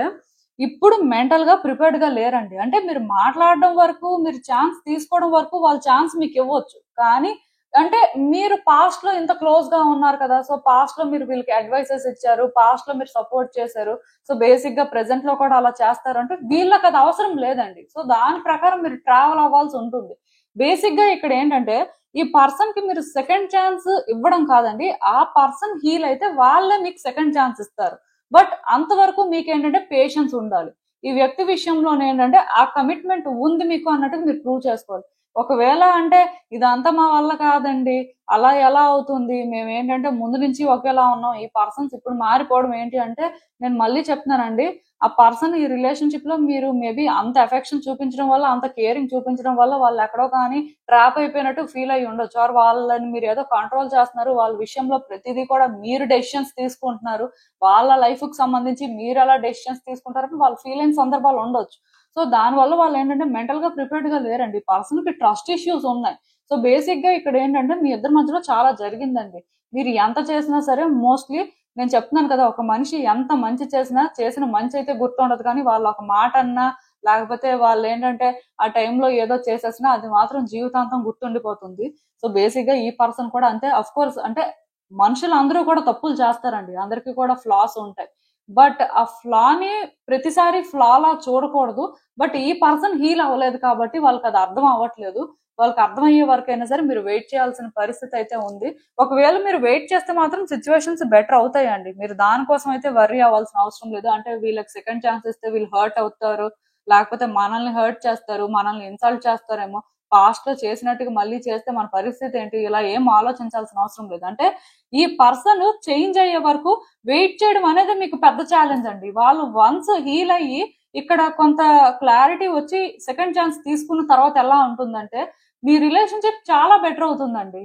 ఇప్పుడు మెంటల్‌గా ప్రిపేర్డ్‌గా లేరండి. అంటే మీరు మాట్లాడడం వరకు, మీరు ఛాన్స్ తీసుకోవడం వరకు వాళ్ళు ఛాన్స్ మీకివ్వచ్చు. కానీ అంటే మీరు పాస్ట్‌లో ఇంత క్లోజ్‌గా ఉన్నారు కదా! సో, పాస్ట్‌లో మీరు వీళ్ళకి అడ్వైసెస్ ఇచ్చారు. పాస్ట్‌లో మీరు సపోర్ట్ చేశారు. సో, బేసిక్‌గా ప్రెజెంట్‌లో కూడా అలా చేస్తారంటే వీళ్ళకది అవసరం లేదండి. సో, దాని ప్రకారం మీరు ట్రావెల్ అవ్వాల్సుంటుంది. బేసిక్‌గా ఇక్కడేంటంటే ఈ పర్సన్‌కి మీరు సెకండ్ ఛాన్స్ ఇవ్వడం కాదండి. ఆ పర్సన్ హీల్ అయితే వాళ్ళే మీకు సెకండ్ ఛాన్స్ ఇస్తారు. బట్ అంతవరకు మీకేంటంటే పేషెన్స్ ఉండాలి. ఈ వ్యక్తి విషయంలోనేంటంటే ఆ కమిట్మెంట్ ఉంది మీకు అన్నట్టుగా మీరు ప్రూవ్ చేసుకోవాలి. ఒకవేళ అంటే ఇదంతా మా వల్ల కాదండి. అలా ఎలా అవుతుంది? మేమేంటంటే ముందు నుంచి ఒకేలా ఉన్నాం. ఈ పర్సన్స్ ఇప్పుడు మారిపోవడం ఏంటి అంటే నేను మళ్ళీ చెప్తున్నానండి. ఆ పర్సన్ ఈ రిలేషన్‌షిప్‌లో మీరు మేబీ అంత ఎఫెక్షన్ చూపించడం వల్ల, అంత కేరింగ్ చూపించడం వల్ల వాళ్ళెక్కడో కానీ ట్రాప్ అయిపోయినట్టు ఫీల్ అయ్యి ఉండొచ్చు. ఆర్ వాళ్ళని మీరేదో కంట్రోల్ చేస్తున్నారు. వాళ్ళ విషయంలో ప్రతిదీ కూడా మీరు డెసిషన్స్ తీసుకుంటున్నారు. వాళ్ళ లైఫ్‌కి సంబంధించి మీరెలా డెసిషన్స్ తీసుకుంటారని వాళ్ళు ఫీల్ అయిన సందర్భాలు ఉండొచ్చు. సో, దానివల్ల వాళ్ళేంటంటే మెంటల్‌గా ప్రిపేర్డ్‌గా లేరండి. పర్సన్‌కి ట్రస్ట్ ఇష్యూస్ ఉన్నాయి. సో, బేసిక్‌గా ఇక్కడేంటంటే మీ ఇద్దరి మధ్యలో చాలా జరిగిందండి. మీరు ఎంత చేసినా సరే మోస్ట్‌లీ నేను చెప్తున్నాను కదా! ఒక మనిషి ఎంత మంచి చేసినా, చేసిన మంచయితే గుర్తుండదు కానీ, వాళ్ళొక మాటన్నా, లేకపోతే వాళ్ళేంటంటే, ఆ టైంలో ఏదో చేసేసినా అది మాత్రం జీవితాంతం గుర్తుండిపోతుంది. సో, బేసిక్‌గా ఈ పర్సన్ కూడా అంతే. ఆఫ్‌కోర్స్ అంటే మనుషులందరూ కూడా తప్పులు చేస్తారండి. అందరికీ కూడా ఫ్లాస్ ఉంటాయి. బట్ ఆ ఫ్లాని ప్రతిసారి ఫ్లాలా చూడకూడదు. బట్ ఈ పర్సన్ హీల్ అవ్వలేదు కాబట్టి వాళ్ళకది అర్థం అవ్వట్లేదు. వాళ్ళకి అర్థమయ్యే వరకైనా సరే మీరు వెయిట్ చేయాల్సిన పరిస్థితి అయితే ఉంది. ఒకవేళ మీరు వెయిట్ చేస్తే మాత్రం సిట్యుయేషన్స్ బెటర్ అవుతాయండి. మీరు దానికోసం అయితే వర్రీ అవ్వాల్సిన అవసరం లేదు. అంటే వీళ్ళకి సెకండ్ ఛాన్స్ ఇస్తే వీళ్ళు హర్ట్ అవుతారు. లేకపోతే మనల్ని హర్ట్ చేస్తారు. మనల్ని ఇన్సల్ట్ చేస్తారేమో. పాస్ట్‌లో చేసినట్టుగా మళ్ళీ చేస్తే మన పరిస్థితి ఏంటి? ఇలా ఏం ఆలోచించాల్సిన అవసరం లేదు. అంటే ఈ పర్సన్ చేంజ్ అయ్యే వరకు వెయిట్ చేయడం అనేది మీకు పెద్ద ఛాలెంజ్ అండి. వాళ్ళు వన్స్ హీల్ అయ్యి ఇక్కడ కొంత క్లారిటీ వచ్చి సెకండ్ ఛాన్స్ తీసుకున్న తర్వాత ఎలా ఉంటుందంటే మీ రిలేషన్‌షిప్ చాలా బెటర్ అవుతుందండి.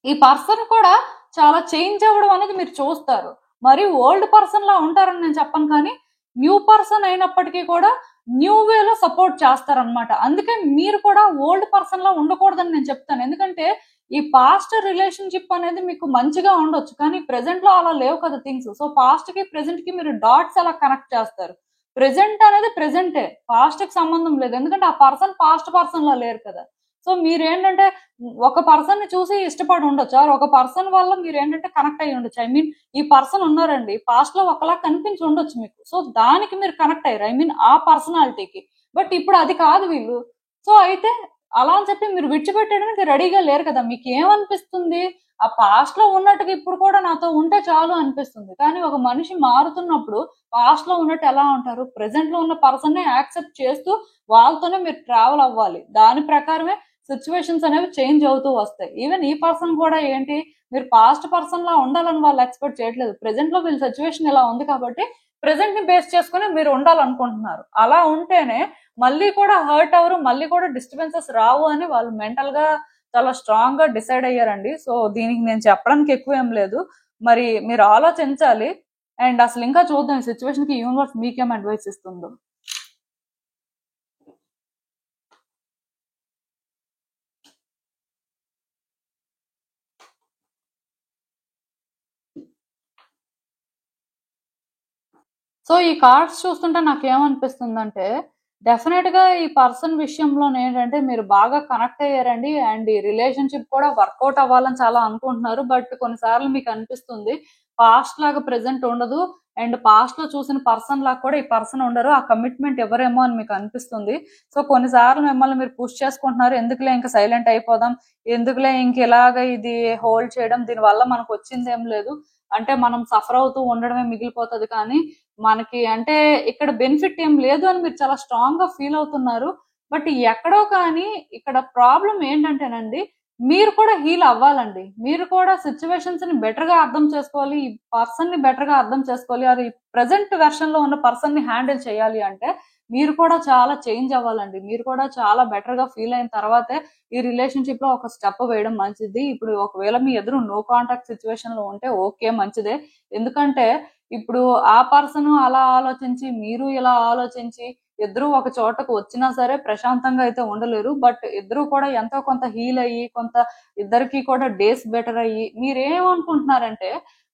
ఈ పర్సన్ కూడా చాలా చేంజ్ అవ్వడం అనేది మీరు చూస్తారు. మరి ఓల్డ్ పర్సన్‌లా ఉంటారని నేను చెప్పను కానీ, న్యూ పర్సన్ అయినప్పటికీ కూడా న్యూ వేలో సపోర్ట్ చేస్తారనమాట. అందుకే మీరు కూడా ఓల్డ్ పర్సన్‌లా ఉండకూడదని నేను చెప్తాను. ఎందుకంటే, ఈ పాస్ట్ రిలేషన్‌షిప్ అనేది మీకు మంచిగా ఉండొచ్చు. కానీ ప్రెజెంట్‌లో అలా లేవు కదా థింగ్స్. సో, పాస్ట్‌కి, ప్రెజెంట్‌కి మీరు డాట్స్ ఎలా కనెక్ట్ చేస్తారు? ప్రెజెంట్ అనేది ప్రెజెంటే. పాస్ట్‌కి సంబంధం లేదు. ఎందుకంటే, ఆ పర్సన్ పాస్ట్ పర్సన్‌లా లేరు కదా! సో, మీరేంటంటే ఒక పర్సన్‌ని చూసి ఇష్టపడి ఉండొచ్చు. ఆర్ ఒక పర్సన్ వల్ల మీరేంటంటే కనెక్ట్ అయ్యి ఉండొచ్చు. ఐ మీన్ ఈ పర్సన్ ఉన్నారండి. పాస్ట్‌లో ఒకలా కనిపించి ఉండొచ్చు మీకు. సో, దానికి మీరు కనెక్ట్ అయ్యారు. ఐ మీన్ ఆ పర్సనాలిటీకి. బట్ ఇప్పుడు అది కాదు వీళ్ళు. సో, అయితే అలా అని చెప్పి మీరు విడిచిపెట్టడానికి రెడీగా లేరు కదా! మీకేమనిపిస్తుంది? ఆ పాస్ట్‌లో ఉన్నట్టుగా ఇప్పుడు కూడా నాతో ఉంటే చాలు అనిపిస్తుంది. కానీ ఒక మనిషి మారుతున్నప్పుడు పాస్ట్‌లో ఉన్నట్టు ఎలా ఉంటారు? ప్రెజెంట్‌లో ఉన్న పర్సన్‌నే యాక్సెప్ట్ చేస్తూ వాళ్ళతోనే మీరు ట్రావెల్ అవ్వాలి. దాని ప్రకారమే సిట్యుయేషన్స్ అనేవి చేంజ్ అవుతూ వస్తాయి. ఈవెన్ ఈ పర్సన్ కూడా ఏంటి మీరు పాస్ట్ పర్సన్‌లా ఉండాలని వాళ్ళు ఎక్స్‌పెక్ట్ చేయట్లేదు. ప్రెజెంట్‌లో వీళ్ళ సిట్యుయేషన్ ఇలా ఉంది కాబట్టి ప్రెజెంట్‌ని బేస్ చేసుకొని మీరు ఉండాలనుకుంటున్నారు. అలా ఉంటేనే మళ్ళీ కూడా హర్ట్ అవ్వరు. మళ్ళీ కూడా డిస్టర్బెన్సెస్ రావు అని వాళ్ళు మెంటల్‌గా చాలా స్ట్రాంగ్‌గా డిసైడ్ అయ్యారండి. సో, దీనికి నేను చెప్పడానికి ఎక్కువేం లేదు. మరి మీరు ఆలోచించాలి. అండ్ అసలు ఇంకా చూద్దాం ఈ సిట్యుయేషన్‌కి యూనివర్స్ మీకేం అడ్వైస్ ఇస్తుందో. సో ఈ కార్డ్స్ చూస్తుంటే నాకేమనిపిస్తుందంటే డెఫినెట్ గా ఈ పర్సన్ విషయంలో ఏంటంటే మీరు బాగా కనెక్ట్ అయ్యారండి అండ్ ఈ రిలేషన్షిప్ కూడా వర్కౌట్ అవ్వాలని చాలా అనుకుంటున్నారు. బట్ కొన్నిసార్లు మీకు అనిపిస్తుంది పాస్ట్ లాగా ప్రెసెంట్ ఉండదు అండ్ పాస్ట్ లో చూసిన పర్సన్ లాగా కూడా ఈ పర్సన్ ఉండరు, ఆ కమిట్మెంట్ ఎవరేమో అని మీకు అనిపిస్తుంది. సో కొన్నిసార్లు మిమ్మల్ని మీరు పుష్ చేసుకుంటున్నారు, ఎందుకులే ఇంకా సైలెంట్ అయిపోదాం, ఎందుకులే ఇంక ఇలాగ ఇది హోల్డ్ చేయడం, దీని వల్ల మనకు వచ్చింది ఏం లేదు, అంటే మనం సఫర్ అవుతూ ఉండడమే మిగిలిపోతుంది, కానీ మనకి అంటే ఇక్కడ బెనిఫిట్ ఏం లేదు అని మీరు చాలా స్ట్రాంగ్ గా ఫీల్ అవుతున్నారు. బట్ ఎక్కడో కానీ ఇక్కడ ప్రాబ్లం ఏంటంటేనండి, మీరు కూడా హీల్ అవ్వాలండి, మీరు కూడా సిచ్యువేషన్స్ ని బెటర్ గా అర్థం చేసుకోవాలి, ఈ పర్సన్ ని బెటర్ గా అర్థం చేసుకోవాలి, అది ప్రెసెంట్ వెర్షన్ లో ఉన్న పర్సన్ ని హ్యాండిల్ చేయాలి అంటే మీరు కూడా చాలా చేంజ్ అవ్వాలండి, మీరు కూడా చాలా బెటర్ గా ఫీల్ అయిన తర్వాతే ఈ రిలేషన్షిప్ లో ఒక స్టెప్ వేయడం మంచిది. ఇప్పుడు ఒకవేళ మీ ఎదురు నో కాంటాక్ట్ సిచ్యువేషన్ లో ఉంటే ఓకే మంచిదే, ఎందుకంటే ఇప్పుడు ఆ పర్సన్ అలా ఆలోచించి మీరు ఇలా ఆలోచించి ఇద్దరు ఒక చోటకు వచ్చినా సరే ప్రశాంతంగా అయితే ఉండలేరు. బట్ ఇద్దరు కూడా ఎంతో కొంత హీల్ అయ్యి కొంత ఇద్దరికి కూడా డేస్ బెటర్ అయ్యి మీరేమనుకుంటున్నారంటే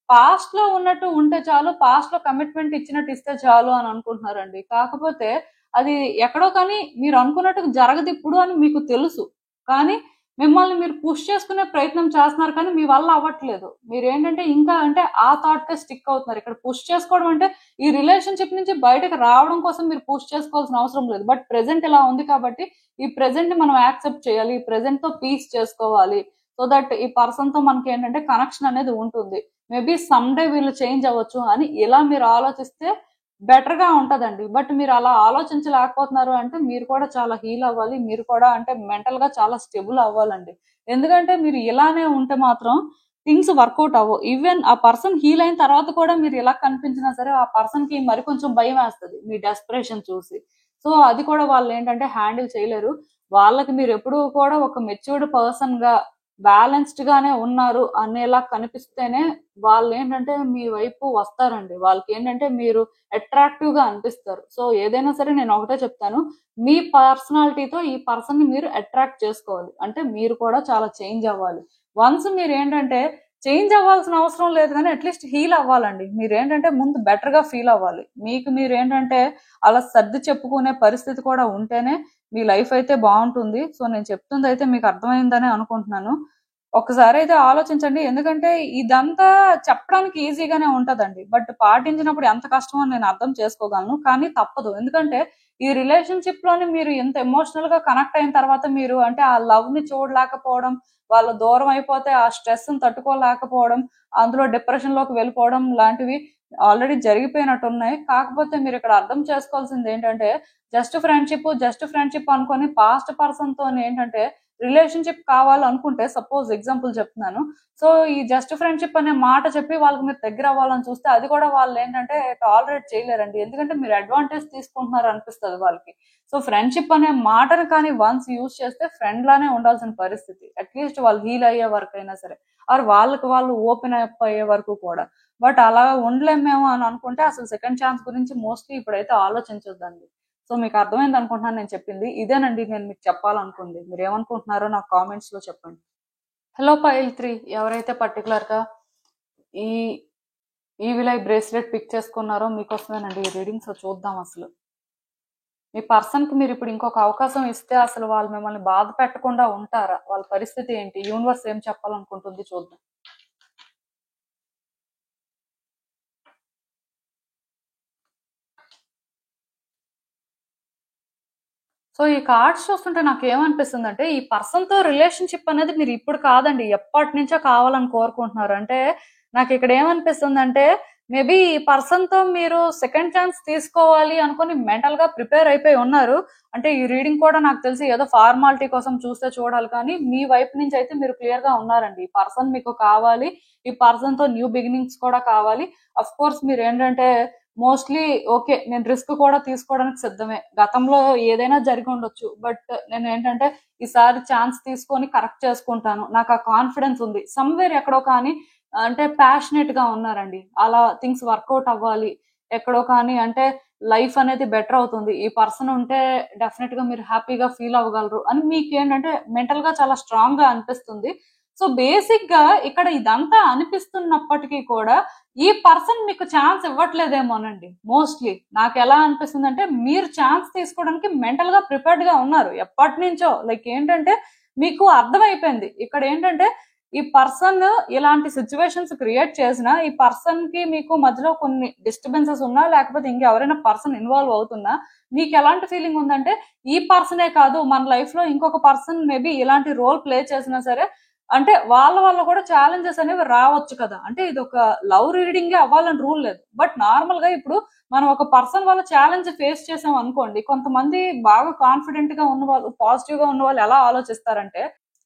పాస్ట్ లో ఉన్నట్టు ఉంటే చాలు, పాస్ట్ లో కమిట్మెంట్ ఇచ్చినట్టు ఇస్తే చాలు అని అనుకుంటున్నారండి. కాకపోతే అది ఎక్కడో కానీ మీరు అనుకున్నట్టు జరగదు ఇప్పుడు అని మీకు తెలుసు, కానీ మిమ్మల్ని మీరు పుష్ చేసుకునే ప్రయత్నం చేస్తున్నారు కానీ మీ వల్ల అవ్వట్లేదు. మీరు ఏంటంటే ఇంకా అంటే ఆ థాట్ కే స్టిక్ అవుతున్నారు. ఇక్కడ పుష్ చేసుకోవడం అంటే ఈ రిలేషన్షిప్ నుంచి బయటకు రావడం కోసం మీరు పుష్ చేసుకోవాల్సిన అవసరం లేదు. బట్ ప్రెసెంట్ ఇలా ఉంది కాబట్టి ఈ ప్రెసెంట్ ని మనం యాక్సెప్ట్ చేయాలి, ఈ ప్రెసెంట్ తో పీస్ చేసుకోవాలి, సో దట్ ఈ పర్సన్ తో మనకి ఏంటంటే కనెక్షన్ అనేది ఉంటుంది. మేబీ సమ్ డే వీళ్ళు చేంజ్ అవ్వచ్చు అని ఇలా మీరు ఆలోచిస్తే బెటర్ గా ఉంటదండి. బట్ మీరు అలా ఆలోచించలేకపోతున్నారు అంటే మీరు కూడా చాలా హీల్ అవ్వాలి, మీరు కూడా అంటే మెంటల్ గా చాలా స్టెబుల్ అవ్వాలండి. ఎందుకంటే మీరు ఇలానే ఉంటే మాత్రం థింగ్స్ వర్కౌట్ అవ్వవు. ఈవెన్ ఆ పర్సన్ హీల్ అయిన తర్వాత కూడా మీరు ఇలా కనిపించినా సరే ఆ పర్సన్ కి మరి కొంచెం భయం వేస్తుంది మీ డెస్పరేషన్ చూసి. సో అది కూడా వాళ్ళు ఏంటంటే హ్యాండిల్ చేయలేరు. వాళ్ళకి మీరు ఎప్పుడు కూడా ఒక మెచ్యూర్డ్ పర్సన్ గా బ్యాలెన్స్డ్ గానే ఉన్నారు అనేలా కనిపిస్తేనే వాళ్ళు ఏంటంటే మీ వైపు వస్తారండి. వాళ్ళకి ఏంటంటే మీరు అట్రాక్టివ్ గా అనిపిస్తారు. సో ఏదైనా సరే నేను ఒకటే చెప్తాను, మీ పర్సనాలిటీతో ఈ పర్సన్ ని మీరు అట్రాక్ట్ చేసుకోవాలి, అంటే మీరు కూడా చాలా చేంజ్ అవ్వాలి. వన్స్ మీరు ఏంటంటే చేంజ్ అవ్వాల్సిన అవసరం లేదు కానీ అట్లీస్ట్ హీల్ అవ్వాలండి. మీరు ఏంటంటే ముందు బెటర్ గా ఫీల్ అవ్వాలి, మీకు మీరు ఏంటంటే అలా సర్ది చెప్పుకునే పరిస్థితి కూడా ఉంటేనే మీ లైఫ్ అయితే బాగుంటుంది. సో నేను చెప్తుంది అయితే మీకు అర్థమైందని అనుకుంటున్నాను. ఒకసారి అయితే ఆలోచించండి, ఎందుకంటే ఇదంతా చెప్పడానికి ఈజీగానే ఉంటదండి, బట్ పాటించినప్పుడు ఎంత కష్టమో నేను అర్థం చేసుకోగలను, కానీ తప్పదు. ఎందుకంటే ఈ రిలేషన్షిప్ లోని మీరు ఎంత ఎమోషనల్ గా కనెక్ట్ అయిన తర్వాత మీరు అంటే ఆ లవ్ ని చూడలేకపోవడం, వాళ్ళ దూరం అయిపోతే ఆ స్ట్రెస్ ని తట్టుకోలేకపోవడం, అందులో డిప్రెషన్ లోకి వెళ్ళిపోవడం లాంటివి ఆల్రెడీ జరిగిపోయినట్టున్నాయి. కాకపోతే మీరు ఇక్కడ అర్థం చేసుకోవాల్సింది ఏంటంటే జస్ట్ ఫ్రెండ్షిప్ అనుకొని పాస్ట్ పర్సన్ తో ఏంటంటే రిలేషన్షిప్ కావాలనుకుంటే, సపోజ్ ఎగ్జాంపుల్ చెప్తున్నాను, సో ఈ జస్ట్ ఫ్రెండ్షిప్ అనే మాట చెప్పి వాళ్ళకి మీరు దగ్గర అవ్వాలని చూస్తే అది కూడా వాళ్ళు ఏంటంటే టాలరేట్ చేయలేరండి, ఎందుకంటే మీరు అడ్వాంటేజ్ తీసుకుంటున్నారు అనిపిస్తుంది వాళ్ళకి. సో ఫ్రెండ్షిప్ అనే మాటను కానీ వన్స్ యూజ్ చేస్తే ఫ్రెండ్ లానే ఉండాల్సిన పరిస్థితి, అట్లీస్ట్ వాళ్ళు హీల్ అయ్యే వరకు అయినా సరే, ఆర్ వాళ్ళకి వాళ్ళు ఓపెన్ అప్ అయ్యే వరకు కూడా. బట్ అలా ఉండలేమేమో అని అనుకుంటే అసలు సెకండ్ ఛాన్స్ గురించి మోస్ట్లీ ఇప్పుడైతే ఆలోచించొద్దండి. సో మీకు అర్థమైంది అనుకుంటున్నాను నేను చెప్పింది. ఇదేనండి నేను మీకు చెప్పాలనుకుంది. మీరు ఏమనుకుంటున్నారో నాకు కామెంట్స్ లో చెప్పండి. హలో పైల్ 3, ఎవరైతే పర్టికులర్ గా ఈ ఈవిల్ ఐ బ్రేస్లెట్ పిక్ చేసుకున్నారో మీకోసమేనండి ఈ రీడింగ్. సో చూద్దాం అసలు మీ పర్సన్ కి మీరు ఇప్పుడు ఇంకొక అవకాశం ఇస్తే అసలు వాళ్ళు మిమ్మల్ని బాధ పెట్టకుండా ఉంటారా, వాళ్ళ పరిస్థితి ఏంటి, యూనివర్స్ ఏం చెప్పాలనుకుంటుంది చూద్దాం. సో ఈ కార్డ్స్ చూస్తుంటే నాకు ఏమనిపిస్తుంది అంటే ఈ పర్సన్ తో రిలేషన్షిప్ అనేది మీరు ఇప్పుడు కాదండి ఎప్పటి నుంచో కావాలని కోరుకుంటున్నారు. అంటే నాకు ఇక్కడ ఏమనిపిస్తుంది అంటే మేబీ ఈ పర్సన్ తో మీరు సెకండ్ ఛాన్స్ తీసుకోవాలి అనుకుని మెంటల్ గా ప్రిపేర్ అయిపోయి ఉన్నారు. అంటే ఈ రీడింగ్ కూడా నాకు తెలిసి ఏదో ఫార్మాలిటీ కోసం చూస్తే చూడాలి, కానీ మీ వైపు నుంచి అయితే మీరు క్లియర్ గా ఉన్నారండి. ఈ పర్సన్ మీకు కావాలి, ఈ పర్సన్ తో న్యూ బిగినింగ్స్ కూడా కావాలి. అఫ్ కోర్స్ మీరు ఏంటంటే మోస్ట్లీ ఓకే నేను రిస్క్ కూడా తీసుకోవడానికి సిద్ధమే, గతంలో ఏదైనా జరిగి ఉండొచ్చు, బట్ నేను ఏంటంటే ఈసారి ఛాన్స్ తీసుకొని కరెక్ట్ చేసుకుంటాను, నాకు ఆ కాన్ఫిడెన్స్ ఉంది, సమ్వేర్ ఎక్కడో కానీ అంటే ప్యాషనేట్ గా ఉన్నారండి, అలా థింగ్స్ వర్కౌట్ అవ్వాలి ఎక్కడో కానీ, అంటే లైఫ్ అనేది బెటర్ అవుతుంది, ఈ పర్సన్ ఉంటే డెఫినెట్ గా మీరు హ్యాపీగా ఫీల్ అవ్వగలరు అని మీకు ఏంటంటే మెంటల్ గా చాలా స్ట్రాంగ్ గా అనిపిస్తుంది. సో బేసిక్ గా ఇక్కడ ఇదంతా అనిపిస్తున్నప్పటికీ కూడా ఈ పర్సన్ మీకు ఛాన్స్ ఇవ్వట్లేదేమోనండి. మోస్ట్లీ నాకు ఎలా అనిపిస్తుంది అంటే మీరు ఛాన్స్ తీసుకోవడానికి మెంటల్ గా ప్రిపేర్డ్ గా ఉన్నారు ఎప్పటి నుంచో. లైక్ ఏంటంటే మీకు అర్థమైపోయింది ఇక్కడ ఏంటంటే ఈ పర్సన్ ఇలాంటి సిచ్యువేషన్స్ క్రియేట్ చేసినా ఈ పర్సన్ కి మీకు మధ్యలో కొన్ని డిస్టర్బెన్సెస్ ఉన్నా లేకపోతే ఇంకెవరైనా పర్సన్ ఇన్వాల్వ్ అవుతున్నా మీకు ఎలాంటి ఫీలింగ్ ఉందంటే ఈ పర్సనే కాదు మన లైఫ్ లో ఇంకొక పర్సన్ మేబీ ఇలాంటి రోల్ ప్లే చేసినా సరే అంటే వాళ్ళ వల్ల కూడా ఛాలెంజెస్ అనేవి రావచ్చు కదా. అంటే ఇది ఒక లవ్ రీడింగ్ అవ్వాలని రూల్ లేదు. బట్ నార్మల్ గా ఇప్పుడు మనం ఒక పర్సన్ వల్ల ఛాలెంజ్ ఫేస్ చేసాం అనుకోండి, కొంతమంది బాగా కాన్ఫిడెంట్ గా ఉన్న వాళ్ళు, పాజిటివ్ గా ఉన్న వాళ్ళు ఎలా ఆలోచిస్తారంటే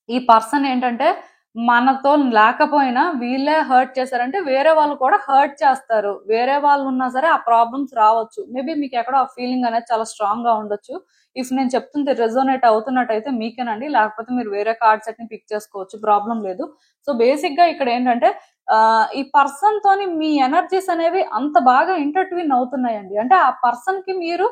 ఈ పర్సన్ ఏంటంటే మనతో లేకపోయినా వీళ్ళే హర్ట్ చేశారంటే వేరే వాళ్ళు కూడా హర్ట్ చేస్తారు, వేరే వాళ్ళు ఉన్నా సరే ఆ ప్రాబ్లమ్స్ రావచ్చు. మేబీ మీకు ఎక్కడో ఆ ఫీలింగ్ అనేది చాలా స్ట్రాంగ్ గా ఉండొచ్చు. ఇఫ్ నేను చెప్తుంది రెజోనేట్ అవుతున్నట్టయితే మీకేనండి, లేకపోతే మీరు వేరే కార్డ్ సెట్ ని పిక్ చేసుకోవచ్చు, ప్రాబ్లం లేదు. సో బేసిక్ గా ఇక్కడ ఏంటంటే ఈ పర్సన్ తోని మీ ఎనర్జీస్ అనేవి అంత బాగా ఇంటర్ట్విన్ అవుతున్నాయండి. అంటే ఆ పర్సన్ కి మీరు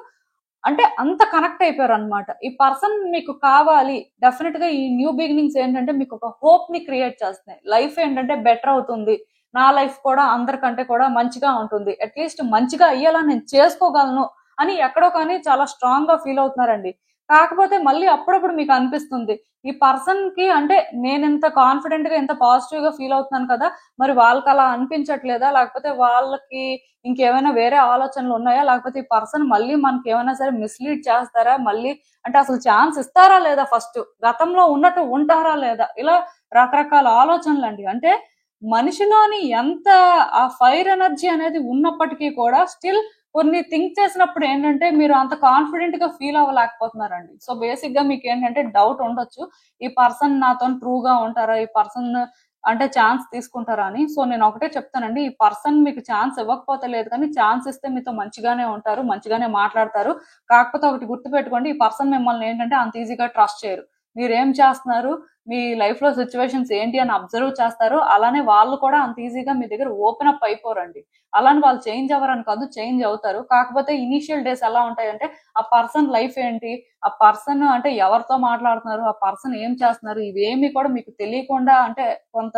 అంటే అంత కనెక్ట్ అయిపోయారు అనమాట. ఈ పర్సన్ మీకు కావాలి. డెఫినెట్ గా ఈ న్యూ బిగినింగ్స్ ఏంటంటే మీకు ఒక హోప్ ని క్రియేట్ చేస్తున్నాయి. లైఫ్ ఏంటంటే బెటర్ అవుతుంది, నా లైఫ్ కూడా అందరికంటే కూడా మంచిగా ఉంటుంది, అట్లీస్ట్ మంచిగా అయ్యేలా నేను చేసుకోగలను అని ఎక్కడో కానీ చాలా స్ట్రాంగ్ గా ఫీల్ అవుతున్నారండి. కాకపోతే మళ్ళీ అప్పుడప్పుడు మీకు అనిపిస్తుంది ఈ పర్సన్ కి అంటే నేను ఎంత కాన్ఫిడెంట్ గా ఎంత పాజిటివ్ గా ఫీల్ అవుతున్నాను కదా, మరి వాళ్ళకి అలా అనిపించట్లేదా, లేకపోతే వాళ్ళకి ఇంకేమైనా వేరే ఆలోచనలు ఉన్నాయా, లేకపోతే ఈ పర్సన్ మళ్ళీ మనకి ఏమైనా సరే మిస్లీడ్ చేస్తారా, మళ్ళీ అంటే అసలు ఛాన్స్ ఇస్తారా లేదా, ఫస్ట్ గతంలో ఉన్నట్టు ఉంటారా లేదా, ఇలా రకరకాల ఆలోచనలు అండి. అంటే మనిషిలోని ఎంత ఆ ఫైర్ ఎనర్జీ అనేది ఉన్నప్పటికీ కూడా స్టిల్ కొన్ని థింక్ చేసినప్పుడు ఏంటంటే మీరు అంత కాన్ఫిడెంట్ గా ఫీల్ అవ్వలేకపోతున్నారండి. సో బేసిక్ గా మీకు ఏంటంటే డౌట్ ఉండొచ్చు ఈ పర్సన్ నాతో ట్రూగా ఉంటారా, ఈ పర్సన్ అంటే ఛాన్స్ తీసుకుంటారా అని. సో నేను ఒకటే చెప్తానండి, ఈ పర్సన్ మీకు ఛాన్స్ ఇవ్వకపోతే లేదు కానీ ఛాన్స్ ఇస్తే మీతో మంచిగానే ఉంటారు, మంచిగానే మాట్లాడతారు. కాకపోతే ఒకటి గుర్తుపెట్టుకోండి, ఈ పర్సన్ మిమ్మల్ని ఏంటంటే అంత ఈజీగా ట్రస్ట్ చేయరు. మీరేం చేస్తున్నారు, మీ లైఫ్ లో సిచ్యువేషన్స్ ఏంటి అని అబ్జర్వ్ చేస్తారు. అలానే వాళ్ళు కూడా అంత ఈజీగా మీ దగ్గర ఓపెన్ అప్ అయిపోరండి. అలానే వాళ్ళు చేంజ్ అవ్వరని కాదు, చేంజ్ అవుతారు. కాకపోతే ఇనీషియల్ డేస్ ఎలా ఉంటాయంటే ఆ పర్సన్ లైఫ్ ఏంటి, ఆ పర్సన్ అంటే ఎవరితో మాట్లాడుతున్నారు, ఆ పర్సన్ ఏం చేస్తున్నారు, ఇవేమి కూడా మీకు తెలియకుండా అంటే కొంత